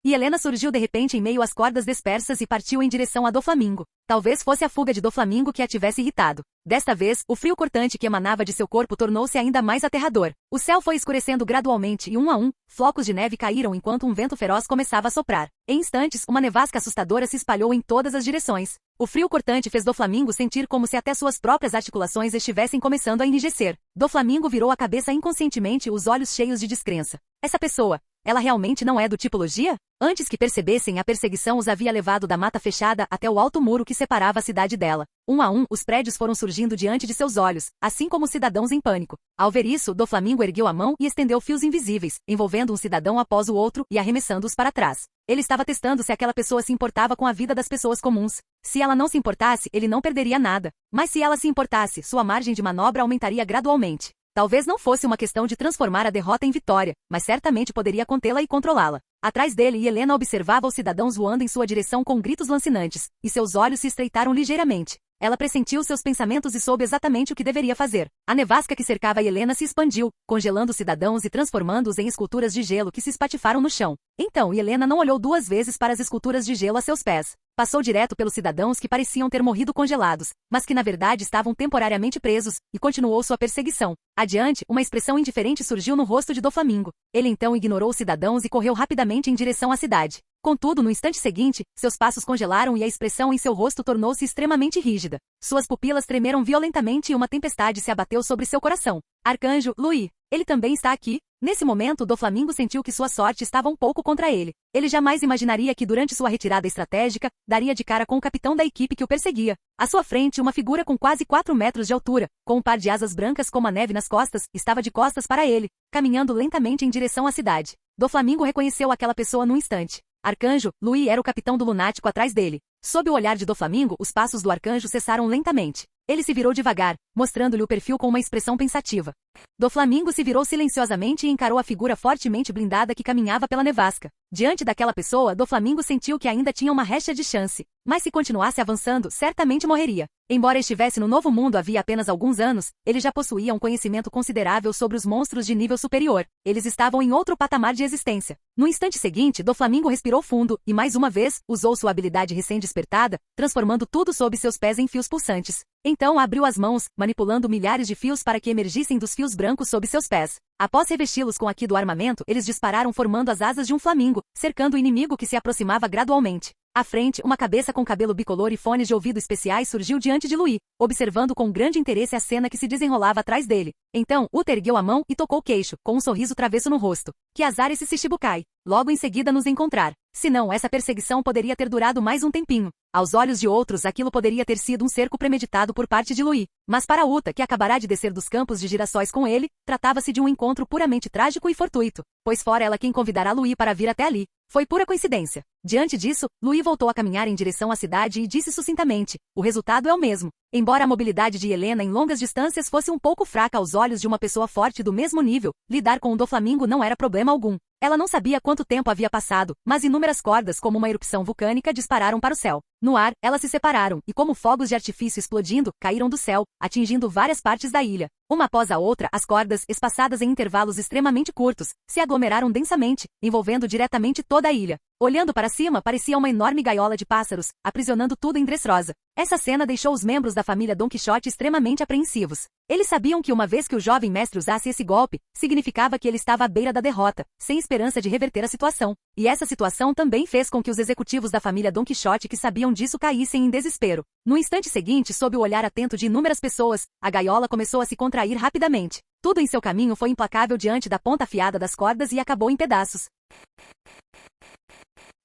e Helena surgiu de repente em meio às cordas dispersas e partiu em direção a Doflamingo. Talvez fosse a fuga de Doflamingo que a tivesse irritado. Desta vez, o frio cortante que emanava de seu corpo tornou-se ainda mais aterrador. O céu foi escurecendo gradualmente e, um a um, flocos de neve caíram enquanto um vento feroz começava a soprar. Em instantes, uma nevasca assustadora se espalhou em todas as direções. O frio cortante fez Doflamingo sentir como se até suas próprias articulações estivessem começando a enrijecer. Doflamingo virou a cabeça inconscientemente, os olhos cheios de descrença. Essa pessoa, ela realmente não é do tipo Logia? Antes que percebessem, a perseguição os havia levado da mata fechada até o alto muro que separava a cidade dela. Um a um, os prédios foram surgindo diante de seus olhos, assim como os cidadãos em pânico. Ao ver isso, Doflamingo ergueu a mão e estendeu fios invisíveis, envolvendo um cidadão após o outro e arremessando-os para trás. Ele estava testando se aquela pessoa se importava com a vida das pessoas comuns. Se ela não se importasse, ele não perderia nada. Mas se ela se importasse, sua margem de manobra aumentaria gradualmente. Talvez não fosse uma questão de transformar a derrota em vitória, mas certamente poderia contê-la e controlá-la. Atrás dele, Helena observava os cidadãos voando em sua direção com gritos lancinantes, e seus olhos se estreitaram ligeiramente. Ela pressentiu seus pensamentos e soube exatamente o que deveria fazer. A nevasca que cercava Helena se expandiu, congelando os cidadãos e transformando-os em esculturas de gelo que se espatifaram no chão. Então, Helena não olhou duas vezes para as esculturas de gelo a seus pés. Passou direto pelos cidadãos que pareciam ter morrido congelados, mas que na verdade estavam temporariamente presos, e continuou sua perseguição. Adiante, uma expressão indiferente surgiu no rosto de Doflamingo. Ele então ignorou os cidadãos e correu rapidamente em direção à cidade. Contudo, no instante seguinte, seus passos congelaram e a expressão em seu rosto tornou-se extremamente rígida. Suas pupilas tremeram violentamente e uma tempestade se abateu sobre seu coração. Arcanjo, Louis, ele também está aqui? Nesse momento, Doflamingo sentiu que sua sorte estava um pouco contra ele. Ele jamais imaginaria que durante sua retirada estratégica, daria de cara com o capitão da equipe que o perseguia. À sua frente, uma figura com quase 4 metros de altura, com um par de asas brancas como a neve nas costas, estava de costas para ele, caminhando lentamente em direção à cidade. Doflamingo reconheceu aquela pessoa num instante. Arcanjo, Louis era o capitão do lunático atrás dele. Sob o olhar de Doflamingo, os passos do arcanjo cessaram lentamente. Ele se virou devagar, mostrando-lhe o perfil com uma expressão pensativa. Doflamingo se virou silenciosamente e encarou a figura fortemente blindada que caminhava pela nevasca. Diante daquela pessoa, Doflamingo sentiu que ainda tinha uma rédea de chance. Mas se continuasse avançando, certamente morreria. Embora estivesse no Novo Mundo havia apenas alguns anos, ele já possuía um conhecimento considerável sobre os monstros de nível superior. Eles estavam em outro patamar de existência. No instante seguinte, Doflamingo respirou fundo e, mais uma vez, usou sua habilidade recém-despertada, transformando tudo sob seus pés em fios pulsantes. Então abriu as mãos, manipulando milhares de fios para que emergissem dos fios brancos sob seus pés. Após revesti-los com aqui do armamento, eles dispararam formando as asas de um flamingo, cercando o inimigo que se aproximava gradualmente. À frente, uma cabeça com cabelo bicolor e fones de ouvido especiais surgiu diante de Louis, observando com grande interesse a cena que se desenrolava atrás dele. Então, Uta ergueu a mão e tocou o queixo, com um sorriso travesso no rosto. Que azar esse Shichibukai. Logo em seguida nos encontrar. Senão, essa perseguição poderia ter durado mais um tempinho. Aos olhos de outros, aquilo poderia ter sido um cerco premeditado por parte de Louis. Mas para Uta, que acabará de descer dos campos de girassóis com ele, tratava-se de um encontro puramente trágico e fortuito, pois fora ela quem convidará Louis para vir até ali. Foi pura coincidência. Diante disso, Louis voltou a caminhar em direção à cidade e disse sucintamente: o resultado é o mesmo. Embora a mobilidade de Helena em longas distâncias fosse um pouco fraca aos olhos de uma pessoa forte do mesmo nível, lidar com o Doflamingo não era problema algum. Ela não sabia quanto tempo havia passado, mas inúmeras cordas como uma erupção vulcânica dispararam para o céu. No ar, elas se separaram, e como fogos de artifício explodindo, caíram do céu, atingindo várias partes da ilha. Uma após a outra, as cordas, espaçadas em intervalos extremamente curtos, se aglomeraram densamente, envolvendo diretamente toda a ilha. Olhando para cima, parecia uma enorme gaiola de pássaros, aprisionando tudo em Dressrosa. Essa cena deixou os membros da família Don Quixote extremamente apreensivos. Eles sabiam que uma vez que o jovem mestre usasse esse golpe, significava que ele estava à beira da derrota, sem esperança de reverter a situação. E essa situação também fez com que os executivos da família Don Quixote que sabiam disso caíssem em desespero. No instante seguinte, sob o olhar atento de inúmeras pessoas, a gaiola começou a se contrair rapidamente. Tudo em seu caminho foi implacável diante da ponta afiada das cordas e acabou em pedaços.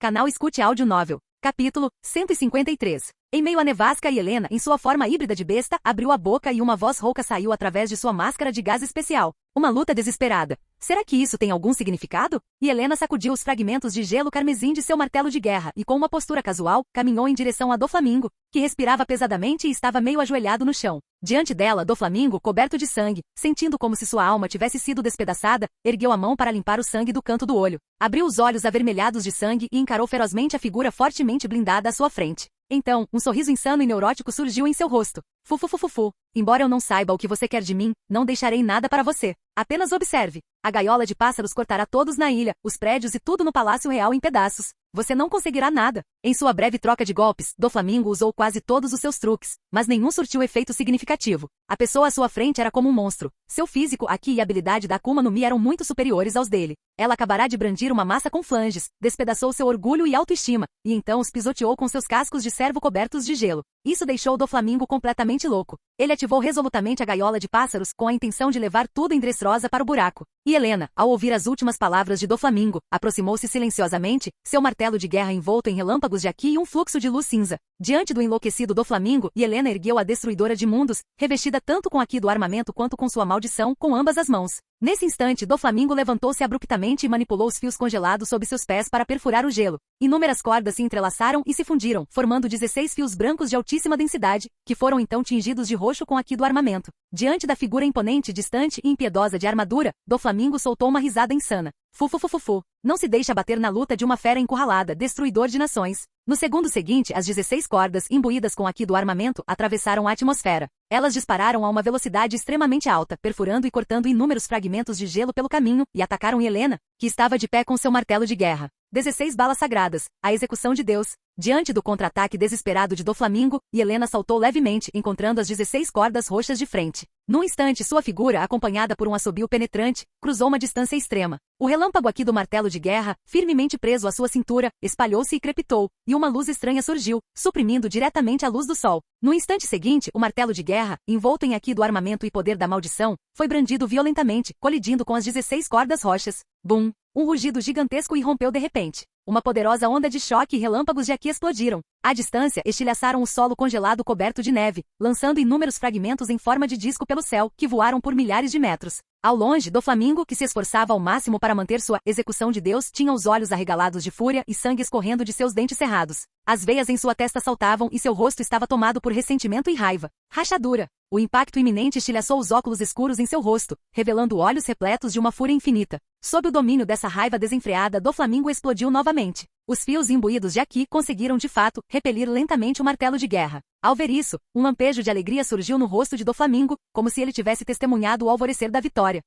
Canal Escute Áudio Novel. Capítulo 153. Em meio à nevasca, Helena, em sua forma híbrida de besta, abriu a boca e uma voz rouca saiu através de sua máscara de gás especial. Uma luta desesperada. Será que isso tem algum significado? E Helena sacudiu os fragmentos de gelo carmesim de seu martelo de guerra e, com uma postura casual, caminhou em direção a Doflamingo, que respirava pesadamente e estava meio ajoelhado no chão. Diante dela, Doflamingo, coberto de sangue, sentindo como se sua alma tivesse sido despedaçada, ergueu a mão para limpar o sangue do canto do olho. Abriu os olhos avermelhados de sangue e encarou ferozmente a figura fortemente blindada à sua frente. Então, um sorriso insano e neurótico surgiu em seu rosto. Fufufufufu. Embora eu não saiba o que você quer de mim, não deixarei nada para você. Apenas observe. A gaiola de pássaros cortará todos na ilha, os prédios e tudo no Palácio Real em pedaços. Você não conseguirá nada. Em sua breve troca de golpes, Doflamingo usou quase todos os seus truques, mas nenhum surtiu efeito significativo. A pessoa à sua frente era como um monstro. Seu físico, Haki e habilidade da Akuma no Mi eram muito superiores aos dele. Ela acabará de brandir uma massa com flanges, despedaçou seu orgulho e autoestima, e então os pisoteou com seus cascos de cervo cobertos de gelo. Isso deixou Doflamingo completamente louco. Ele ativou resolutamente a gaiola de pássaros com a intenção de levar tudo em Dressrosa para o buraco. E Helena, ao ouvir as últimas palavras de Doflamingo, aproximou-se silenciosamente, seu martelo de guerra envolto em relâmpagos de Haki e um fluxo de luz cinza. Diante do enlouquecido Doflamingo, Helena ergueu a destruidora de mundos, revestida tanto com Haki do armamento quanto com sua maldição, com ambas as mãos. Nesse instante, Doflamingo levantou-se abruptamente e manipulou os fios congelados sob seus pés para perfurar o gelo. Inúmeras cordas se entrelaçaram e se fundiram, formando 16 fios brancos de altíssima densidade, que foram então tingidos de roxo com Haki do armamento. Diante da figura imponente, distante e impiedosa de armadura, Doflamingo soltou uma risada insana. Fufufufufu. Não se deixa bater na luta de uma fera encurralada, destruidor de nações. No segundo seguinte, as 16 cordas, imbuídas com Haki do armamento, atravessaram a atmosfera. Elas dispararam a uma velocidade extremamente alta, perfurando e cortando inúmeros fragmentos de gelo pelo caminho, e atacaram Helena, que estava de pé com seu martelo de guerra. 16 balas sagradas, a execução de Deus. Diante do contra-ataque desesperado de Doflamingo, Helena saltou levemente, encontrando as 16 cordas roxas de frente. Num instante, sua figura, acompanhada por um assobio penetrante, cruzou uma distância extrema. O relâmpago Haki do martelo de guerra, firmemente preso à sua cintura, espalhou-se e crepitou, e uma luz estranha surgiu, suprimindo diretamente a luz do sol. No instante seguinte, o martelo de guerra, envolto em Haki do armamento e poder da maldição, foi brandido violentamente, colidindo com as 16 cordas roxas. Bum! Um rugido gigantesco irrompeu de repente. Uma poderosa onda de choque e relâmpagos de Haki explodiram. À distância, estilhaçaram o solo congelado coberto de neve, lançando inúmeros fragmentos em forma de disco pelo céu, que voaram por milhares de metros. Ao longe, Doflamingo, que se esforçava ao máximo para manter sua execução de Deus, tinha os olhos arregalados de fúria e sangue escorrendo de seus dentes cerrados. As veias em sua testa saltavam e seu rosto estava tomado por ressentimento e raiva. Rachadura. O impacto iminente estilhaçou os óculos escuros em seu rosto, revelando olhos repletos de uma fúria infinita. Sob o domínio dessa raiva desenfreada, Doflamingo explodiu novamente. Os fios imbuídos de Haki conseguiram de fato repelir lentamente o martelo de guerra. Ao ver isso, um lampejo de alegria surgiu no rosto de Doflamingo, como se ele tivesse testemunhado o alvorecer da vitória.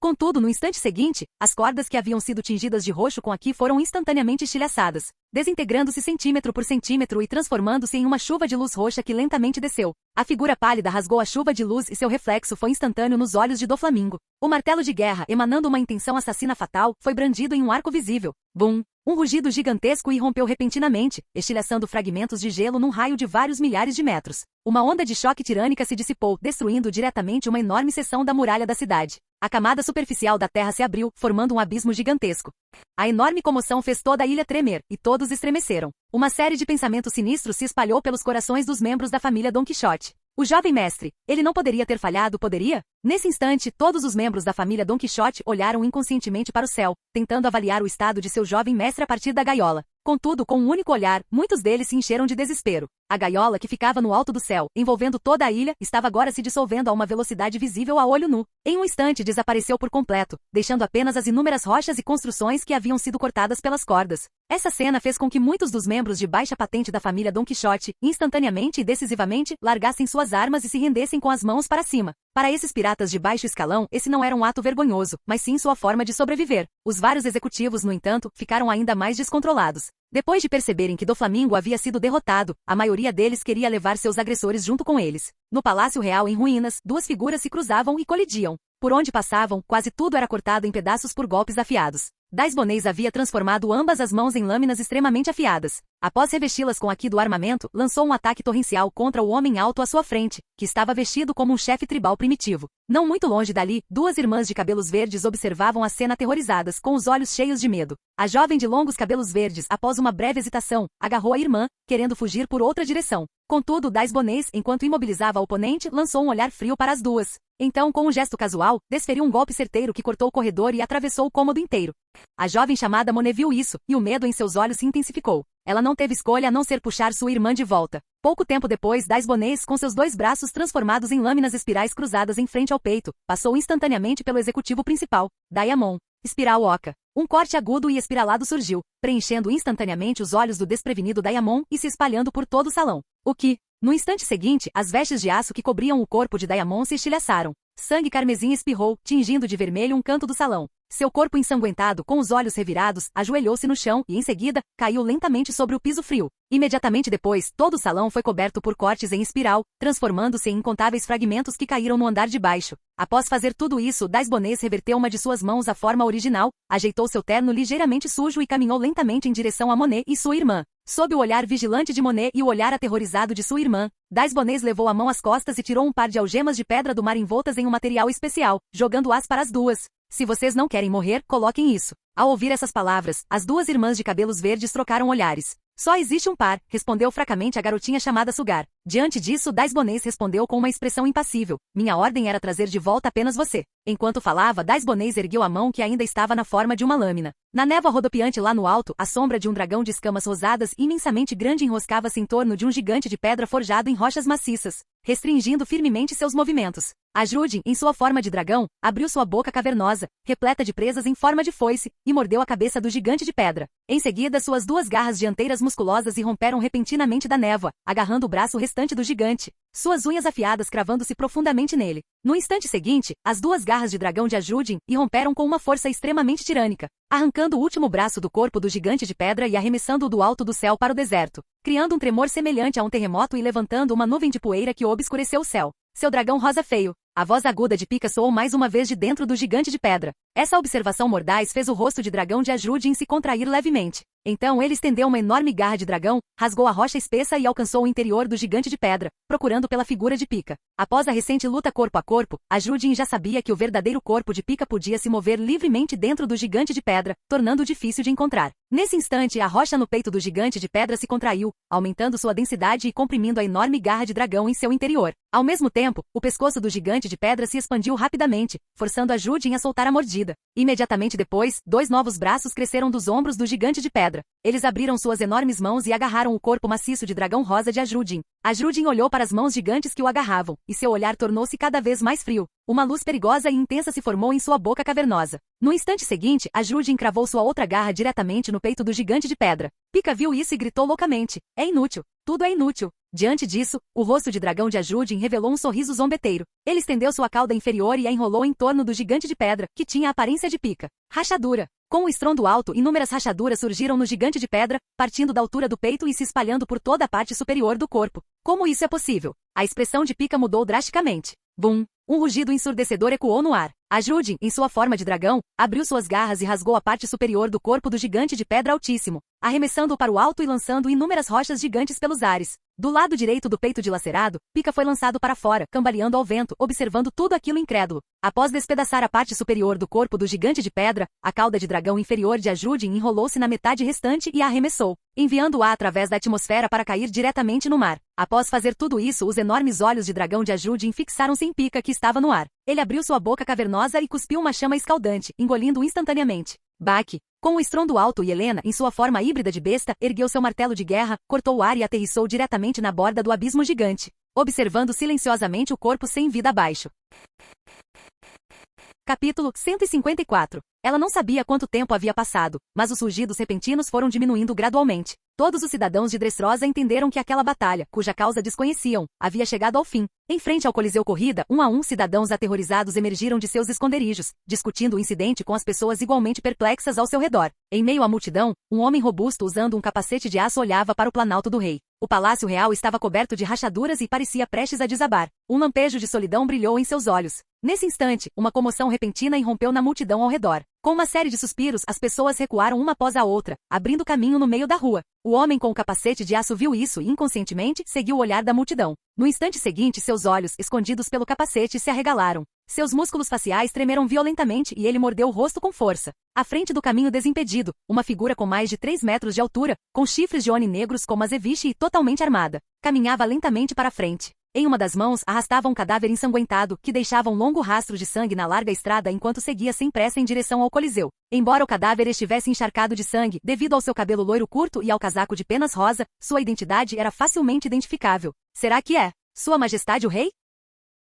Contudo, no instante seguinte, as cordas que haviam sido tingidas de roxo com Haki foram instantaneamente estilhaçadas, desintegrando-se centímetro por centímetro e transformando-se em uma chuva de luz roxa que lentamente desceu. A figura pálida rasgou a chuva de luz e seu reflexo foi instantâneo nos olhos de Doflamingo. O martelo de guerra, emanando uma intenção assassina fatal, foi brandido em um arco visível. Bum! Um rugido gigantesco irrompeu repentinamente, estilhaçando fragmentos de gelo num raio de vários milhares de metros. Uma onda de choque tirânica se dissipou, destruindo diretamente uma enorme seção da muralha da cidade. A camada superficial da terra se abriu, formando um abismo gigantesco. A enorme comoção fez toda a ilha tremer, e todos estremeceram. Uma série de pensamentos sinistros se espalhou pelos corações dos membros da família Don Quixote. O jovem mestre, ele não poderia ter falhado, poderia? Nesse instante, todos os membros da família Don Quixote olharam inconscientemente para o céu, tentando avaliar o estado de seu jovem mestre a partir da gaiola. Contudo, com um único olhar, muitos deles se encheram de desespero. A gaiola, que ficava no alto do céu, envolvendo toda a ilha, estava agora se dissolvendo a uma velocidade visível a olho nu. Em um instante desapareceu por completo, deixando apenas as inúmeras rochas e construções que haviam sido cortadas pelas cordas. Essa cena fez com que muitos dos membros de baixa patente da família Don Quixote, instantaneamente e decisivamente, largassem suas armas e se rendessem com as mãos para cima. Para esses piratas de baixo escalão, esse não era um ato vergonhoso, mas sim sua forma de sobreviver. Os vários executivos, no entanto, ficaram ainda mais descontrolados. Depois de perceberem que Doflamingo havia sido derrotado, a maioria deles queria levar seus agressores junto com eles. No Palácio Real em ruínas, duas figuras se cruzavam e colidiam. Por onde passavam, quase tudo era cortado em pedaços por golpes afiados. Daisbonês havia transformado ambas as mãos em lâminas extremamente afiadas. Após revesti-las com Haki do armamento, lançou um ataque torrencial contra o homem alto à sua frente, que estava vestido como um chefe tribal primitivo. Não muito longe dali, duas irmãs de cabelos verdes observavam a cena aterrorizadas, com os olhos cheios de medo. A jovem de longos cabelos verdes, após uma breve hesitação, agarrou a irmã, querendo fugir por outra direção. Contudo, Daisbonês, enquanto imobilizava a oponente, lançou um olhar frio para as duas. Então, com um gesto casual, desferiu um golpe certeiro que cortou o corredor e atravessou o cômodo inteiro. A jovem chamada Monet viu isso, e o medo em seus olhos se intensificou. Ela não teve escolha a não ser puxar sua irmã de volta. Pouco tempo depois, Daisbonês, com seus dois braços transformados em lâminas espirais cruzadas em frente ao peito, passou instantaneamente pelo executivo principal, Diamond. Espiral Oca. Um corte agudo e espiralado surgiu, preenchendo instantaneamente os olhos do desprevenido Daimon e se espalhando por todo o salão. No instante seguinte, as vestes de aço que cobriam o corpo de Daimon se estilhaçaram. Sangue carmesim espirrou, tingindo de vermelho um canto do salão. Seu corpo ensanguentado, com os olhos revirados, ajoelhou-se no chão e, em seguida, caiu lentamente sobre o piso frio. Imediatamente depois, todo o salão foi coberto por cortes em espiral, transformando-se em incontáveis fragmentos que caíram no andar de baixo. Após fazer tudo isso, Daisbonês reverteu uma de suas mãos à forma original, ajeitou seu terno ligeiramente sujo e caminhou lentamente em direção a Monet e sua irmã. Sob o olhar vigilante de Monet e o olhar aterrorizado de sua irmã, Daisbonês levou a mão às costas e tirou um par de algemas de pedra do mar envoltas em um material especial, jogando-as para as duas. Se vocês não querem morrer, coloquem isso. Ao ouvir essas palavras, as duas irmãs de cabelos verdes trocaram olhares. Só existe um par, respondeu fracamente a garotinha chamada Sugar. Diante disso, Daisbonês respondeu com uma expressão impassível. Minha ordem era trazer de volta apenas você. Enquanto falava, Daisbonês ergueu a mão que ainda estava na forma de uma lâmina. Na névoa rodopiante lá no alto, a sombra de um dragão de escamas rosadas imensamente grande enroscava-se em torno de um gigante de pedra forjado em rochas maciças, restringindo firmemente seus movimentos. Ajudin, em sua forma de dragão, abriu sua boca cavernosa, repleta de presas em forma de foice, e mordeu a cabeça do gigante de pedra. Em seguida, suas duas garras dianteiras musculosas irromperam repentinamente da névoa, agarrando o braço restante do gigante, suas unhas afiadas cravando-se profundamente nele. No instante seguinte, as duas garras de dragão de Ajudin irromperam com uma força extremamente tirânica, arrancando o último braço do corpo do gigante de pedra e arremessando-o do alto do céu para o deserto, criando um tremor semelhante a um terremoto e levantando uma nuvem de poeira que obscureceu o céu. Seu dragão rosa feio. A voz aguda de Pika soou mais uma vez de dentro do gigante de pedra. Essa observação mordaz fez o rosto de dragão de Ajudin se contrair levemente. Então ele estendeu uma enorme garra de dragão, rasgou a rocha espessa e alcançou o interior do gigante de pedra, procurando pela figura de Pika. Após a recente luta corpo a corpo, Ajudin já sabia que o verdadeiro corpo de Pika podia se mover livremente dentro do gigante de pedra, tornando-o difícil de encontrar. Nesse instante, a rocha no peito do gigante de pedra se contraiu, aumentando sua densidade e comprimindo a enorme garra de dragão em seu interior. Ao mesmo tempo, o pescoço do gigante de pedra se expandiu rapidamente, forçando Ajudin a soltar a mordida. Imediatamente depois, dois novos braços cresceram dos ombros do gigante de pedra. Eles abriram suas enormes mãos e agarraram o corpo maciço de dragão rosa de Ajudin. Ajudin olhou para as mãos gigantes que o agarravam, e seu olhar tornou-se cada vez mais frio. Uma luz perigosa e intensa se formou em sua boca cavernosa. No instante seguinte, Ajudin cravou sua outra garra diretamente no peito do gigante de pedra. Pika viu isso e gritou loucamente. É inútil. Tudo é inútil. Diante disso, o rosto de dragão de Ajudin revelou um sorriso zombeteiro. Ele estendeu sua cauda inferior e a enrolou em torno do gigante de pedra, que tinha a aparência de Pika. Rachadura. Com um estrondo alto, inúmeras rachaduras surgiram no gigante de pedra, partindo da altura do peito e se espalhando por toda a parte superior do corpo. Como isso é possível? A expressão de Pika mudou drasticamente. Bum! Um rugido ensurdecedor ecoou no ar. Ajudin, em sua forma de dragão, abriu suas garras e rasgou a parte superior do corpo do gigante de pedra altíssimo, arremessando-o para o alto e lançando inúmeras rochas gigantes pelos ares. Do lado direito do peito dilacerado, Pika foi lançado para fora, cambaleando ao vento, observando tudo aquilo incrédulo. Após despedaçar a parte superior do corpo do gigante de pedra, a cauda de dragão inferior de Ajudin enrolou-se na metade restante e a arremessou, enviando-a através da atmosfera para cair diretamente no mar. Após fazer tudo isso, os enormes olhos de dragão de Ajudin fixaram-se em Pika, que estava no ar. Ele abriu sua boca cavernosa e cuspiu uma chama escaldante, engolindo-o instantaneamente. Baque! Com um estrondo alto e Helena, em sua forma híbrida de besta, ergueu seu martelo de guerra, cortou o ar e aterrissou diretamente na borda do abismo gigante, observando silenciosamente o corpo sem vida abaixo. Capítulo 154. Ela não sabia quanto tempo havia passado, mas os rugidos repentinos foram diminuindo gradualmente. Todos os cidadãos de Dressrosa entenderam que aquela batalha, cuja causa desconheciam, havia chegado ao fim. Em frente ao Coliseu Corrida, um a um cidadãos aterrorizados emergiram de seus esconderijos, discutindo o incidente com as pessoas igualmente perplexas ao seu redor. Em meio à multidão, um homem robusto usando um capacete de aço olhava para o planalto do rei. O palácio real estava coberto de rachaduras e parecia prestes a desabar. Um lampejo de solidão brilhou em seus olhos. Nesse instante, uma comoção repentina irrompeu na multidão ao redor. Com uma série de suspiros, as pessoas recuaram uma após a outra, abrindo caminho no meio da rua. O homem com o capacete de aço viu isso e, inconscientemente, seguiu o olhar da multidão. No instante seguinte, seus olhos, escondidos pelo capacete, se arregalaram. Seus músculos faciais tremeram violentamente e ele mordeu o rosto com força. À frente do caminho desimpedido, uma figura com mais de 3 metros de altura, com chifres de oni negros como azeviche e totalmente armada, caminhava lentamente para a frente. Em uma das mãos, arrastava um cadáver ensanguentado, que deixava um longo rastro de sangue na larga estrada enquanto seguia sem pressa em direção ao Coliseu. Embora o cadáver estivesse encharcado de sangue, devido ao seu cabelo loiro curto e ao casaco de penas rosa, sua identidade era facilmente identificável. Será que é Sua Majestade o Rei?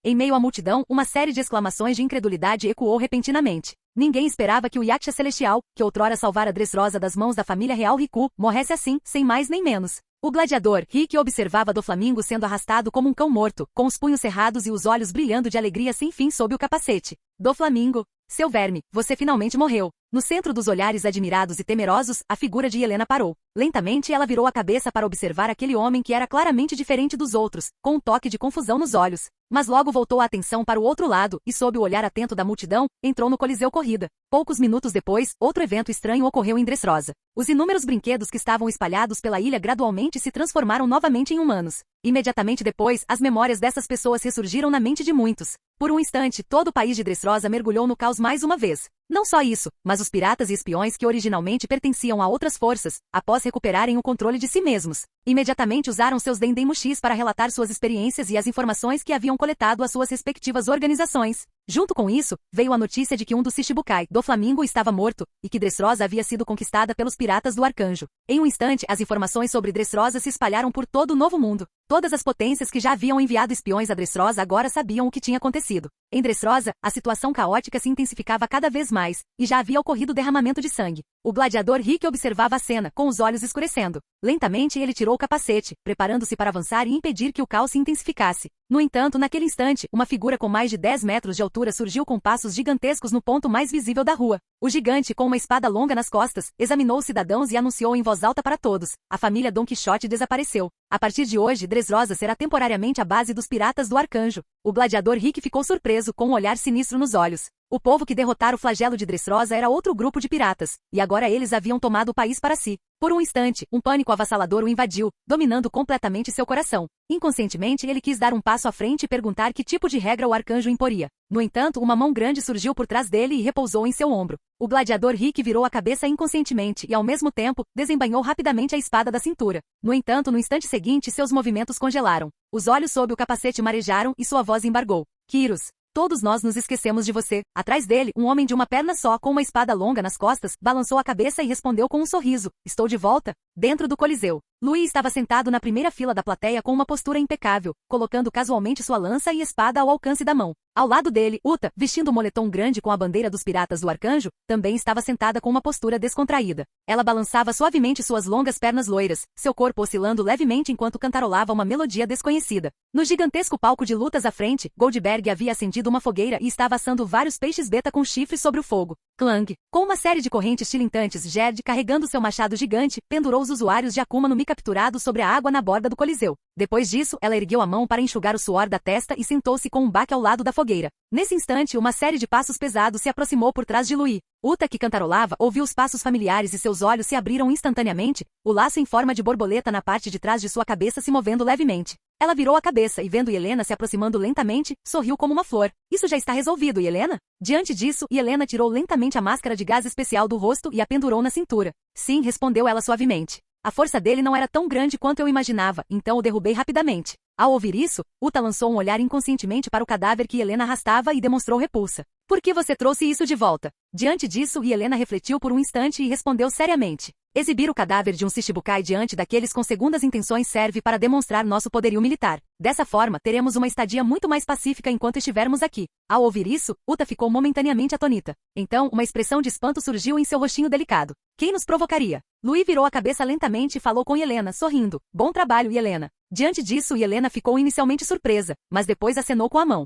Em meio à multidão, uma série de exclamações de incredulidade ecoou repentinamente. Ninguém esperava que o Yaksha Celestial, que outrora salvara Dressrosa das mãos da família real Riku, morresse assim, sem mais nem menos. O gladiador, Rick, observava Doflamingo sendo arrastado como um cão morto, com os punhos cerrados e os olhos brilhando de alegria sem fim sob o capacete. Doflamingo, seu verme, você finalmente morreu. No centro dos olhares admirados e temerosos, a figura de Helena parou. Lentamente ela virou a cabeça para observar aquele homem que era claramente diferente dos outros, com um toque de confusão nos olhos. Mas logo voltou a atenção para o outro lado, e sob o olhar atento da multidão, entrou no Coliseu Corrida. Poucos minutos depois, outro evento estranho ocorreu em Dressrosa. Os inúmeros brinquedos que estavam espalhados pela ilha gradualmente se transformaram novamente em humanos. Imediatamente depois, as memórias dessas pessoas ressurgiram na mente de muitos. Por um instante, todo o país de Dressrosa mergulhou no caos mais uma vez. Não só isso, mas os piratas e espiões que originalmente pertenciam a outras forças, após recuperarem o controle de si mesmos, imediatamente usaram seus Dendemushis para relatar suas experiências e as informações que haviam coletado às suas respectivas organizações. Junto com isso, veio a notícia de que um dos Shichibukai, Doflamingo, estava morto, e que Dressrosa havia sido conquistada pelos piratas do Arcanjo. Em um instante, as informações sobre Dressrosa se espalharam por todo o Novo Mundo. Todas as potências que já haviam enviado espiões a Dressrosa agora sabiam o que tinha acontecido. Em Dressrosa, a situação caótica se intensificava cada vez mais, e já havia ocorrido derramamento de sangue. O gladiador Rick observava a cena, com os olhos escurecendo. Lentamente ele tirou o capacete, preparando-se para avançar e impedir que o caos se intensificasse. No entanto, naquele instante, uma figura com mais de 10 metros de altura surgiu com passos gigantescos no ponto mais visível da rua. O gigante, com uma espada longa nas costas, examinou os cidadãos e anunciou em voz alta para todos: a família Don Quixote desapareceu. A partir de hoje, Dressrosa será temporariamente a base dos piratas do Arcanjo. O gladiador Rick ficou surpreso, com um olhar sinistro nos olhos. O povo que derrotara o flagelo de Dressrosa era outro grupo de piratas, e agora eles haviam tomado o país para si. Por um instante, um pânico avassalador o invadiu, dominando completamente seu coração. Inconscientemente, ele quis dar um passo à frente e perguntar que tipo de regra o arcanjo imporia. No entanto, uma mão grande surgiu por trás dele e repousou em seu ombro. O gladiador Rick virou a cabeça inconscientemente e, ao mesmo tempo, desembainhou rapidamente a espada da cintura. No entanto, no instante seguinte, seus movimentos congelaram. Os olhos sob o capacete marejaram e sua voz embargou. Kyros. Todos nós nos esquecemos de você. Atrás dele, um homem de uma perna só, com uma espada longa nas costas, balançou a cabeça e respondeu com um sorriso: estou de volta. Dentro do Coliseu, Louis estava sentado na primeira fila da plateia com uma postura impecável, colocando casualmente sua lança e espada ao alcance da mão. Ao lado dele, Uta, vestindo um moletom grande com a bandeira dos piratas do Arcanjo, também estava sentada com uma postura descontraída. Ela balançava suavemente suas longas pernas loiras, seu corpo oscilando levemente enquanto cantarolava uma melodia desconhecida. No gigantesco palco de lutas à frente, Goldberg havia acendido uma fogueira e estava assando vários peixes beta com chifres sobre o fogo. Clang! Com uma série de correntes tilintantes, Gerd, carregando seu machado gigante, pendurou os usuários de Akuma no Mi capturados sobre a água na borda do Coliseu. Depois disso, ela ergueu a mão para enxugar o suor da testa e sentou-se com um baque ao lado da fogueira. Nesse instante, uma série de passos pesados se aproximou por trás de Louis. Uta, que cantarolava, ouviu os passos familiares e seus olhos se abriram instantaneamente, o laço em forma de borboleta na parte de trás de sua cabeça se movendo levemente. Ela virou a cabeça e, vendo Helena se aproximando lentamente, sorriu como uma flor. Isso já está resolvido, Helena? Diante disso, Helena tirou lentamente a máscara de gás especial do rosto e a pendurou na cintura. Sim, respondeu ela suavemente. A força dele não era tão grande quanto eu imaginava, então o derrubei rapidamente. Ao ouvir isso, Uta lançou um olhar inconscientemente para o cadáver que Helena arrastava e demonstrou repulsa. Por que você trouxe isso de volta? Diante disso, Helena refletiu por um instante e respondeu seriamente. Exibir o cadáver de um Shichibukai diante daqueles com segundas intenções serve para demonstrar nosso poderio militar. Dessa forma, teremos uma estadia muito mais pacífica enquanto estivermos aqui. Ao ouvir isso, Uta ficou momentaneamente atonita. Então, uma expressão de espanto surgiu em seu rostinho delicado. Quem nos provocaria? Louis virou a cabeça lentamente e falou com Helena, sorrindo. Bom trabalho, Helena. Diante disso, Helena ficou inicialmente surpresa, mas depois acenou com a mão.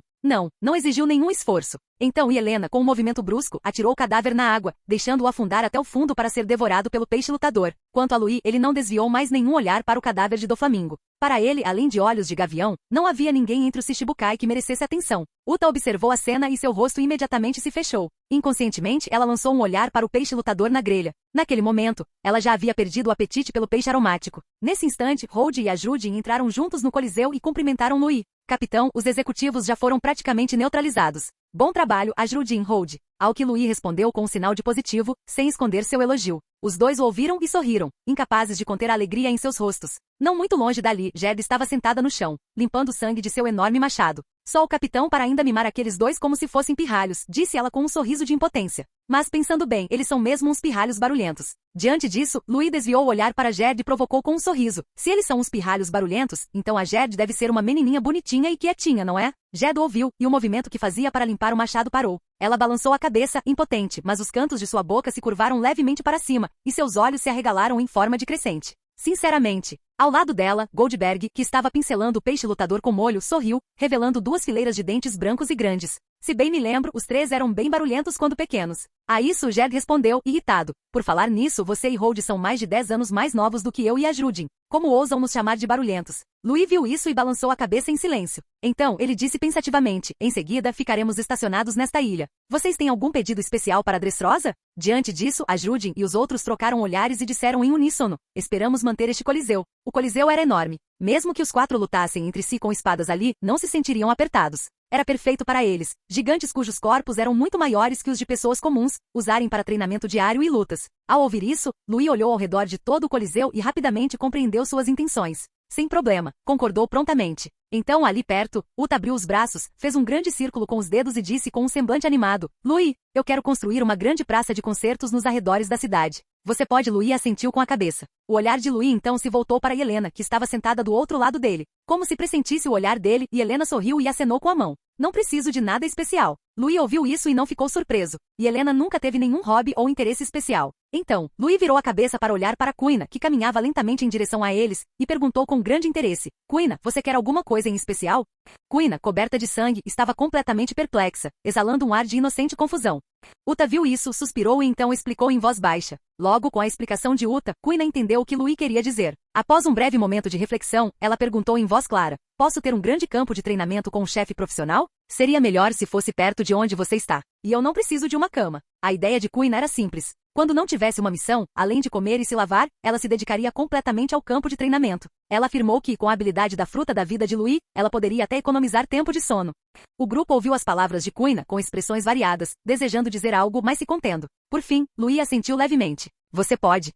Não exigiu nenhum esforço. Então Helena, com um movimento brusco, atirou o cadáver na água, deixando-o afundar até o fundo para ser devorado pelo peixe lutador. Quanto a Louis, ele não desviou mais nenhum olhar para o cadáver de Doflamingo. Para ele, além de olhos de gavião, não havia ninguém entre os Shichibukai que merecesse atenção. Uta observou a cena e seu rosto imediatamente se fechou. Inconscientemente, ela lançou um olhar para o peixe lutador na grelha. Naquele momento, ela já havia perdido o apetite pelo peixe aromático. Nesse instante, Hold e Ajudin entraram juntos no Coliseu e cumprimentaram Louis. Capitão, os executivos já foram praticamente neutralizados. Bom trabalho, Ajudin, Hold. Ao que Louis respondeu com um sinal de positivo, sem esconder seu elogio. Os dois o ouviram e sorriram, incapazes de conter a alegria em seus rostos. Não muito longe dali, Gerd estava sentada no chão, limpando o sangue de seu enorme machado. Só o capitão para ainda mimar aqueles dois como se fossem pirralhos, disse ela com um sorriso de impotência. Mas pensando bem, eles são mesmo uns pirralhos barulhentos. Diante disso, Louis desviou o olhar para Gerd e provocou com um sorriso. Se eles são uns pirralhos barulhentos, então a Gerd deve ser uma menininha bonitinha e quietinha, não é? Gerd ouviu, e o movimento que fazia para limpar o machado parou. Ela balançou a cabeça, impotente, mas os cantos de sua boca se curvaram levemente para cima, e seus olhos se arregalaram em forma de crescente. Sinceramente. Ao lado dela, Goldberg, que estava pincelando o peixe lutador com molho, sorriu, revelando 2 fileiras de dentes brancos e grandes. Se bem me lembro, os 3 eram bem barulhentos quando pequenos. A isso Jed respondeu, irritado. Por falar nisso, você e Hold são mais de 10 anos mais novos do que eu e a Judin. Como ousam nos chamar de barulhentos? Louis viu isso e balançou a cabeça em silêncio. Então, ele disse pensativamente, em seguida ficaremos estacionados nesta ilha. Vocês têm algum pedido especial para Dressrosa? Diante disso, a Judin e os outros trocaram olhares e disseram em uníssono, esperamos manter este coliseu. O coliseu era enorme. Mesmo que os 4 lutassem entre si com espadas ali, não se sentiriam apertados. Era perfeito para eles, gigantes cujos corpos eram muito maiores que os de pessoas comuns, usarem para treinamento diário e lutas. Ao ouvir isso, Louis olhou ao redor de todo o coliseu e rapidamente compreendeu suas intenções. Sem problema, concordou prontamente. Então, ali perto, Uta abriu os braços, fez um grande círculo com os dedos e disse com um semblante animado, Louis, eu quero construir uma grande praça de concertos nos arredores da cidade. Você pode? Louis assentiu com a cabeça. O olhar de Louis então se voltou para Helena, que estava sentada do outro lado dele. Como se pressentisse o olhar dele, e Helena sorriu e acenou com a mão. Não preciso de nada especial. Louis ouviu isso e não ficou surpreso. E Helena nunca teve nenhum hobby ou interesse especial. Então, Louis virou a cabeça para olhar para Kuina, que caminhava lentamente em direção a eles, e perguntou com grande interesse. Kuina, você quer alguma coisa em especial? Kuina, coberta de sangue, estava completamente perplexa, exalando um ar de inocente confusão. Uta viu isso, suspirou e então explicou em voz baixa. Logo, com a explicação de Uta, Kuina entendeu o que Louis queria dizer. Após um breve momento de reflexão, ela perguntou em voz clara. Posso ter um grande campo de treinamento com um chefe profissional? Seria melhor se fosse perto de onde você está. E eu não preciso de uma cama. A ideia de Kuina era simples. Quando não tivesse uma missão, além de comer e se lavar, ela se dedicaria completamente ao campo de treinamento. Ela afirmou que, com a habilidade da fruta da vida de Louis, ela poderia até economizar tempo de sono. O grupo ouviu as palavras de Kuina com expressões variadas, desejando dizer algo, mas se contendo. Por fim, Louis assentiu levemente. Você pode.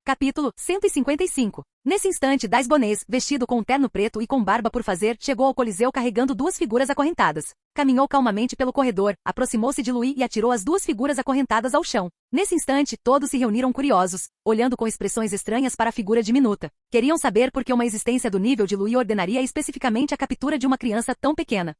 Capítulo 155. Nesse instante, Dais Bonês, vestido com um terno preto e com barba por fazer, chegou ao coliseu carregando 2 figuras acorrentadas. Caminhou calmamente pelo corredor, aproximou-se de Louis e atirou as 2 figuras acorrentadas ao chão. Nesse instante, todos se reuniram curiosos, olhando com expressões estranhas para a figura diminuta. Queriam saber por que uma existência do nível de Louis ordenaria especificamente a captura de uma criança tão pequena.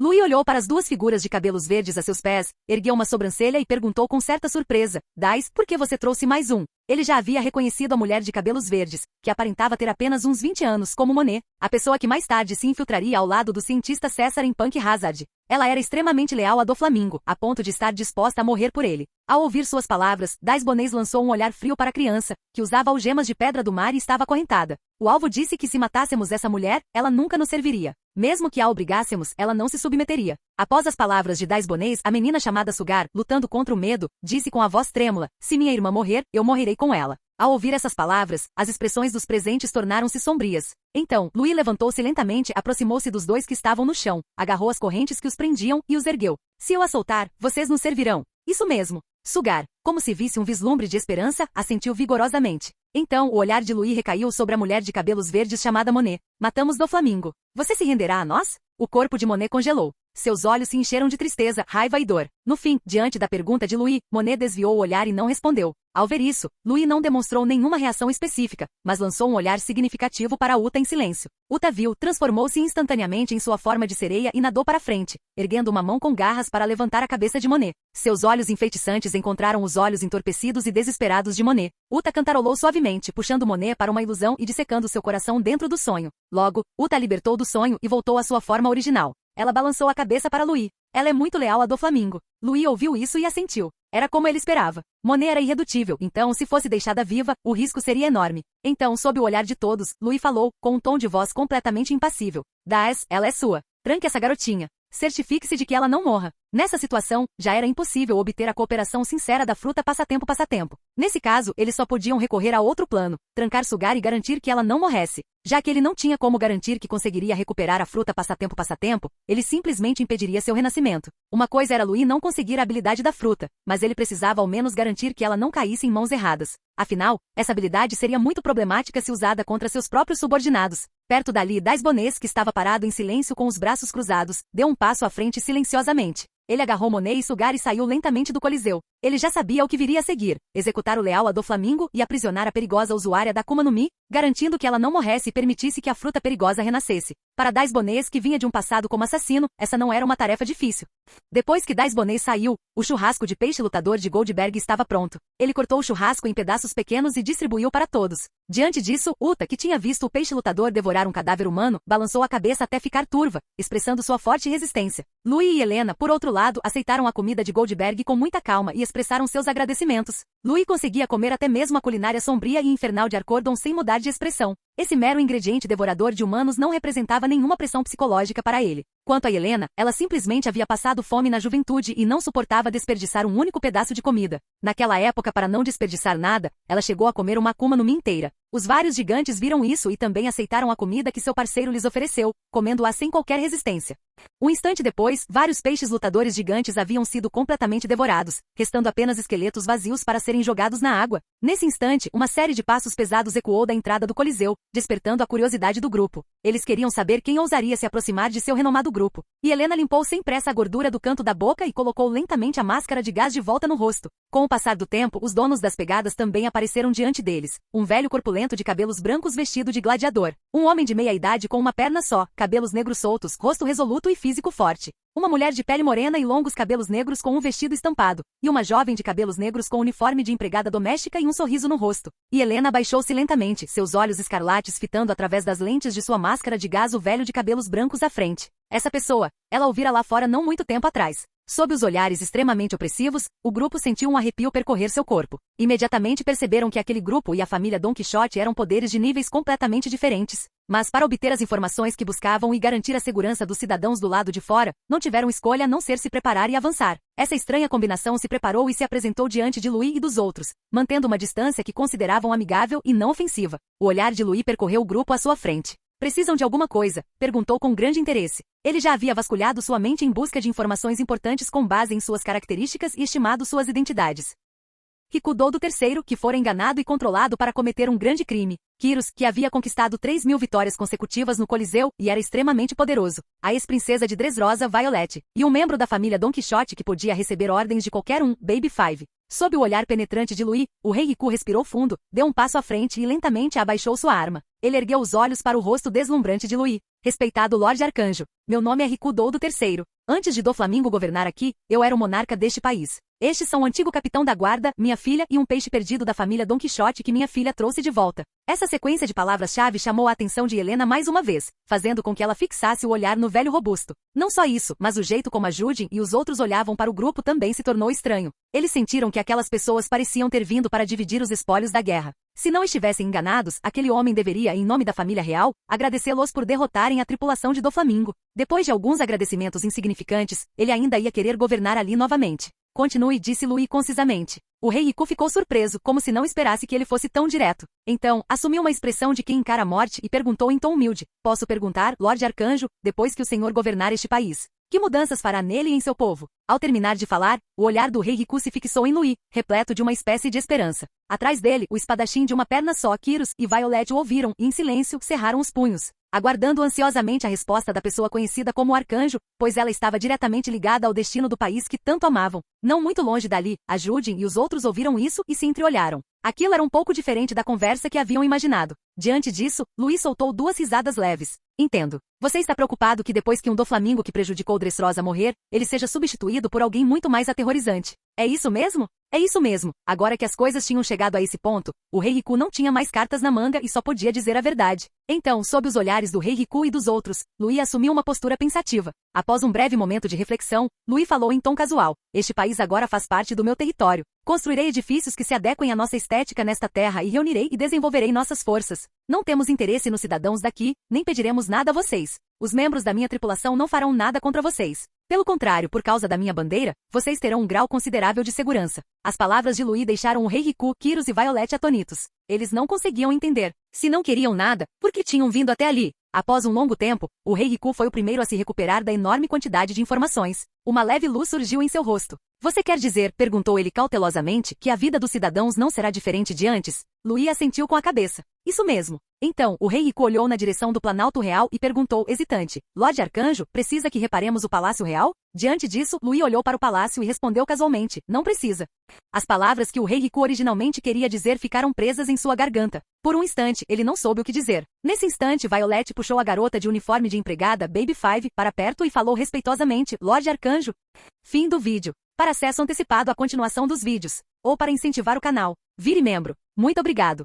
Louis olhou para as 2 figuras de cabelos verdes a seus pés, ergueu uma sobrancelha e perguntou com certa surpresa, Dais, por que você trouxe mais um? Ele já havia reconhecido a mulher de cabelos verdes, que aparentava ter apenas uns 20 anos, como Monet, a pessoa que mais tarde se infiltraria ao lado do cientista César em Punk Hazard. Ela era extremamente leal a Doflamingo, a ponto de estar disposta a morrer por ele. Ao ouvir suas palavras, Dais Bonês lançou um olhar frio para a criança, que usava algemas de pedra do mar e estava acorrentada. O alvo disse que se matássemos essa mulher, ela nunca nos serviria. Mesmo que a obrigássemos, ela não se submeteria. Após as palavras de Dais Bonês, a menina chamada Sugar, lutando contra o medo, disse com a voz trêmula, se minha irmã morrer, eu morrerei com ela. Ao ouvir essas palavras, as expressões dos presentes tornaram-se sombrias. Então, Louis levantou-se lentamente, aproximou-se dos 2 que estavam no chão, agarrou as correntes que os prendiam e os ergueu. Se eu a soltar, vocês nos servirão. Isso mesmo. Sugar, como se visse um vislumbre de esperança, assentiu vigorosamente. Então, o olhar de Louis recaiu sobre a mulher de cabelos verdes chamada Monet. Matamos Doflamingo. Você se renderá a nós? O corpo de Monet congelou. Seus olhos se encheram de tristeza, raiva e dor. No fim, diante da pergunta de Louis, Monet desviou o olhar e não respondeu. Ao ver isso, Louis não demonstrou nenhuma reação específica, mas lançou um olhar significativo para Uta em silêncio. Uta viu, transformou-se instantaneamente em sua forma de sereia e nadou para frente, erguendo uma mão com garras para levantar a cabeça de Monet. Seus olhos enfeitiçantes encontraram os olhos entorpecidos e desesperados de Monet. Uta cantarolou suavemente, puxando Monet para uma ilusão e dissecando seu coração dentro do sonho. Logo, Uta a libertou do sonho e voltou à sua forma original. Ela balançou a cabeça para Louis. Ela é muito leal a Doflamingo. Louis ouviu isso e assentiu. Era como ele esperava. Monet era irredutível, então se fosse deixada viva, o risco seria enorme. Então, sob o olhar de todos, Louis falou, com um tom de voz completamente impassível. Dais, ela é sua. Tranque essa garotinha. Certifique-se de que ela não morra. Nessa situação, já era impossível obter a cooperação sincera da fruta passatempo. Nesse caso, eles só podiam recorrer a outro plano, trancar Sugar e garantir que ela não morresse. Já que ele não tinha como garantir que conseguiria recuperar a fruta passatempo, ele simplesmente impediria seu renascimento. Uma coisa era Louis não conseguir a habilidade da fruta, mas ele precisava ao menos garantir que ela não caísse em mãos erradas. Afinal, essa habilidade seria muito problemática se usada contra seus próprios subordinados. Perto dali, Dais Bonês, que estava parado em silêncio com os braços cruzados, deu um passo à frente silenciosamente. Ele agarrou Monet e Sugar e saiu lentamente do coliseu. Ele já sabia o que viria a seguir: executar o leal a Doflamingo e aprisionar a perigosa usuária da Akuma no Mi, garantindo que ela não morresse e permitisse que a fruta perigosa renascesse. Para Daisbonês, que vinha de um passado como assassino, essa não era uma tarefa difícil. Depois que Daisbonês saiu, o churrasco de peixe lutador de Goldberg estava pronto. Ele cortou o churrasco em pedaços pequenos e distribuiu para todos. Diante disso, Uta, que tinha visto o peixe lutador devorar um cadáver humano, balançou a cabeça até ficar turva, expressando sua forte resistência. Louis e Helena, por outro lado, aceitaram a comida de Goldberg com muita calma e expressaram seus agradecimentos. Louis conseguia comer até mesmo a culinária sombria e infernal de Arcordon sem mudar de expressão. Esse mero ingrediente devorador de humanos não representava nenhuma pressão psicológica para ele. Quanto a Helena, ela simplesmente havia passado fome na juventude e não suportava desperdiçar um único pedaço de comida. Naquela época, para não desperdiçar nada, ela chegou a comer uma Akuma no Mi inteira. Os vários gigantes viram isso e também aceitaram a comida que seu parceiro lhes ofereceu, comendo-a sem qualquer resistência. Um instante depois, vários peixes lutadores gigantes haviam sido completamente devorados, restando apenas esqueletos vazios para serem jogados na água. Nesse instante, uma série de passos pesados ecoou da entrada do Coliseu, despertando a curiosidade do grupo. Eles queriam saber quem ousaria se aproximar de seu renomado grupo. E Helena limpou sem pressa a gordura do canto da boca e colocou lentamente a máscara de gás de volta no rosto. Com o passar do tempo, os donos das pegadas também apareceram diante deles. Um velho corpulento de cabelos brancos vestido de gladiador. Um homem de meia idade com uma perna só, cabelos negros soltos, rosto resoluto e físico forte. Uma mulher de pele morena e longos cabelos negros com um vestido estampado, e uma jovem de cabelos negros com uniforme de empregada doméstica e um sorriso no rosto. E Helena abaixou-se lentamente, seus olhos escarlates fitando através das lentes de sua máscara de gás o velho de cabelos brancos à frente. Essa pessoa, ela o vira lá fora não muito tempo atrás. Sob os olhares extremamente opressivos, o grupo sentiu um arrepio percorrer seu corpo. Imediatamente perceberam que aquele grupo e a família Don Quixote eram poderes de níveis completamente diferentes. Mas para obter as informações que buscavam e garantir a segurança dos cidadãos do lado de fora, não tiveram escolha a não ser se preparar e avançar. Essa estranha combinação se preparou e se apresentou diante de Louis e dos outros, mantendo uma distância que consideravam amigável e não ofensiva. O olhar de Louis percorreu o grupo à sua frente. Precisam de alguma coisa? Perguntou com grande interesse. Ele já havia vasculhado sua mente em busca de informações importantes com base em suas características e estimado suas identidades. Rikudo do terceiro, que fora enganado e controlado para cometer um grande crime. Kyros, que havia conquistado 3.000 vitórias consecutivas no Coliseu e era extremamente poderoso. A ex-princesa de Dressrosa, Violet. E um membro da família Don Quixote que podia receber ordens de qualquer um, Baby Five. Sob o olhar penetrante de Louis, o rei Riku respirou fundo, deu um passo à frente e lentamente abaixou sua arma. Ele ergueu os olhos para o rosto deslumbrante de Louis. Respeitado Lorde Arcanjo, meu nome é Rikudo do terceiro. Antes de Doflamingo governar aqui, eu era o monarca deste país. Estes são o antigo capitão da guarda, minha filha e um peixe perdido da família Don Quixote que minha filha trouxe de volta. Essa sequência de palavras-chave chamou a atenção de Helena mais uma vez, fazendo com que ela fixasse o olhar no velho robusto. Não só isso, mas o jeito como a Judin e os outros olhavam para o grupo também se tornou estranho. Eles sentiram que aquelas pessoas pareciam ter vindo para dividir os espólios da guerra. Se não estivessem enganados, aquele homem deveria, em nome da família real, agradecê-los por derrotarem a tripulação de Doflamingo. Depois de alguns agradecimentos insignificantes, ele ainda ia querer governar ali novamente. Continue, disse Louis concisamente. O rei Riku ficou surpreso, como se não esperasse que ele fosse tão direto. Então, assumiu uma expressão de quem encara a morte e perguntou em tom humilde: posso perguntar, Lorde Arcanjo, depois que o senhor governar este país, que mudanças fará nele e em seu povo? Ao terminar de falar, o olhar do rei Riku se fixou em Louis, repleto de uma espécie de esperança. Atrás dele, o espadachim de uma perna só, Kyros e Violet o ouviram e, em silêncio, cerraram os punhos, aguardando ansiosamente a resposta da pessoa conhecida como Arcanjo, pois ela estava diretamente ligada ao destino do país que tanto amavam. Não muito longe dali, a Judin e os outros ouviram isso e se entreolharam. Aquilo era um pouco diferente da conversa que haviam imaginado. Diante disso, Louis soltou duas risadas leves. Entendo. Você está preocupado que depois que um Doflamingo que prejudicou Dressrosa morrer, ele seja substituído por alguém muito mais aterrorizante. É isso mesmo? É isso mesmo. Agora que as coisas tinham chegado a esse ponto, o rei Riku não tinha mais cartas na manga e só podia dizer a verdade. Então, sob os olhares do rei Riku e dos outros, Louis assumiu uma postura pensativa. Após um breve momento de reflexão, Louis falou em tom casual: este país agora faz parte do meu território. Construirei edifícios que se adequem à nossa estética nesta terra e reunirei e desenvolverei nossas forças. Não temos interesse nos cidadãos daqui, nem pediremos nada a vocês. Os membros da minha tripulação não farão nada contra vocês. Pelo contrário, por causa da minha bandeira, vocês terão um grau considerável de segurança. As palavras de Louis deixaram o rei Riku, Kyros e Violet atônitos. Eles não conseguiam entender. Se não queriam nada, por que tinham vindo até ali? Após um longo tempo, o rei Riku foi o primeiro a se recuperar da enorme quantidade de informações. Uma leve luz surgiu em seu rosto. Você quer dizer, perguntou ele cautelosamente, que a vida dos cidadãos não será diferente de antes? Louis assentiu com a cabeça. Isso mesmo. Então, o rei Rico olhou na direção do Planalto Real e perguntou, hesitante, Lorde Arcanjo, precisa que reparemos o Palácio Real? Diante disso, Louis olhou para o palácio e respondeu casualmente, não precisa. As palavras que o rei Rico originalmente queria dizer ficaram presas em sua garganta. Por um instante, ele não soube o que dizer. Nesse instante, Violet puxou a garota de uniforme de empregada, Baby Five, para perto e falou respeitosamente, Lorde Arcanjo. Fim do vídeo. Para acesso antecipado à continuação dos vídeos, ou para incentivar o canal, vire membro. Muito obrigado.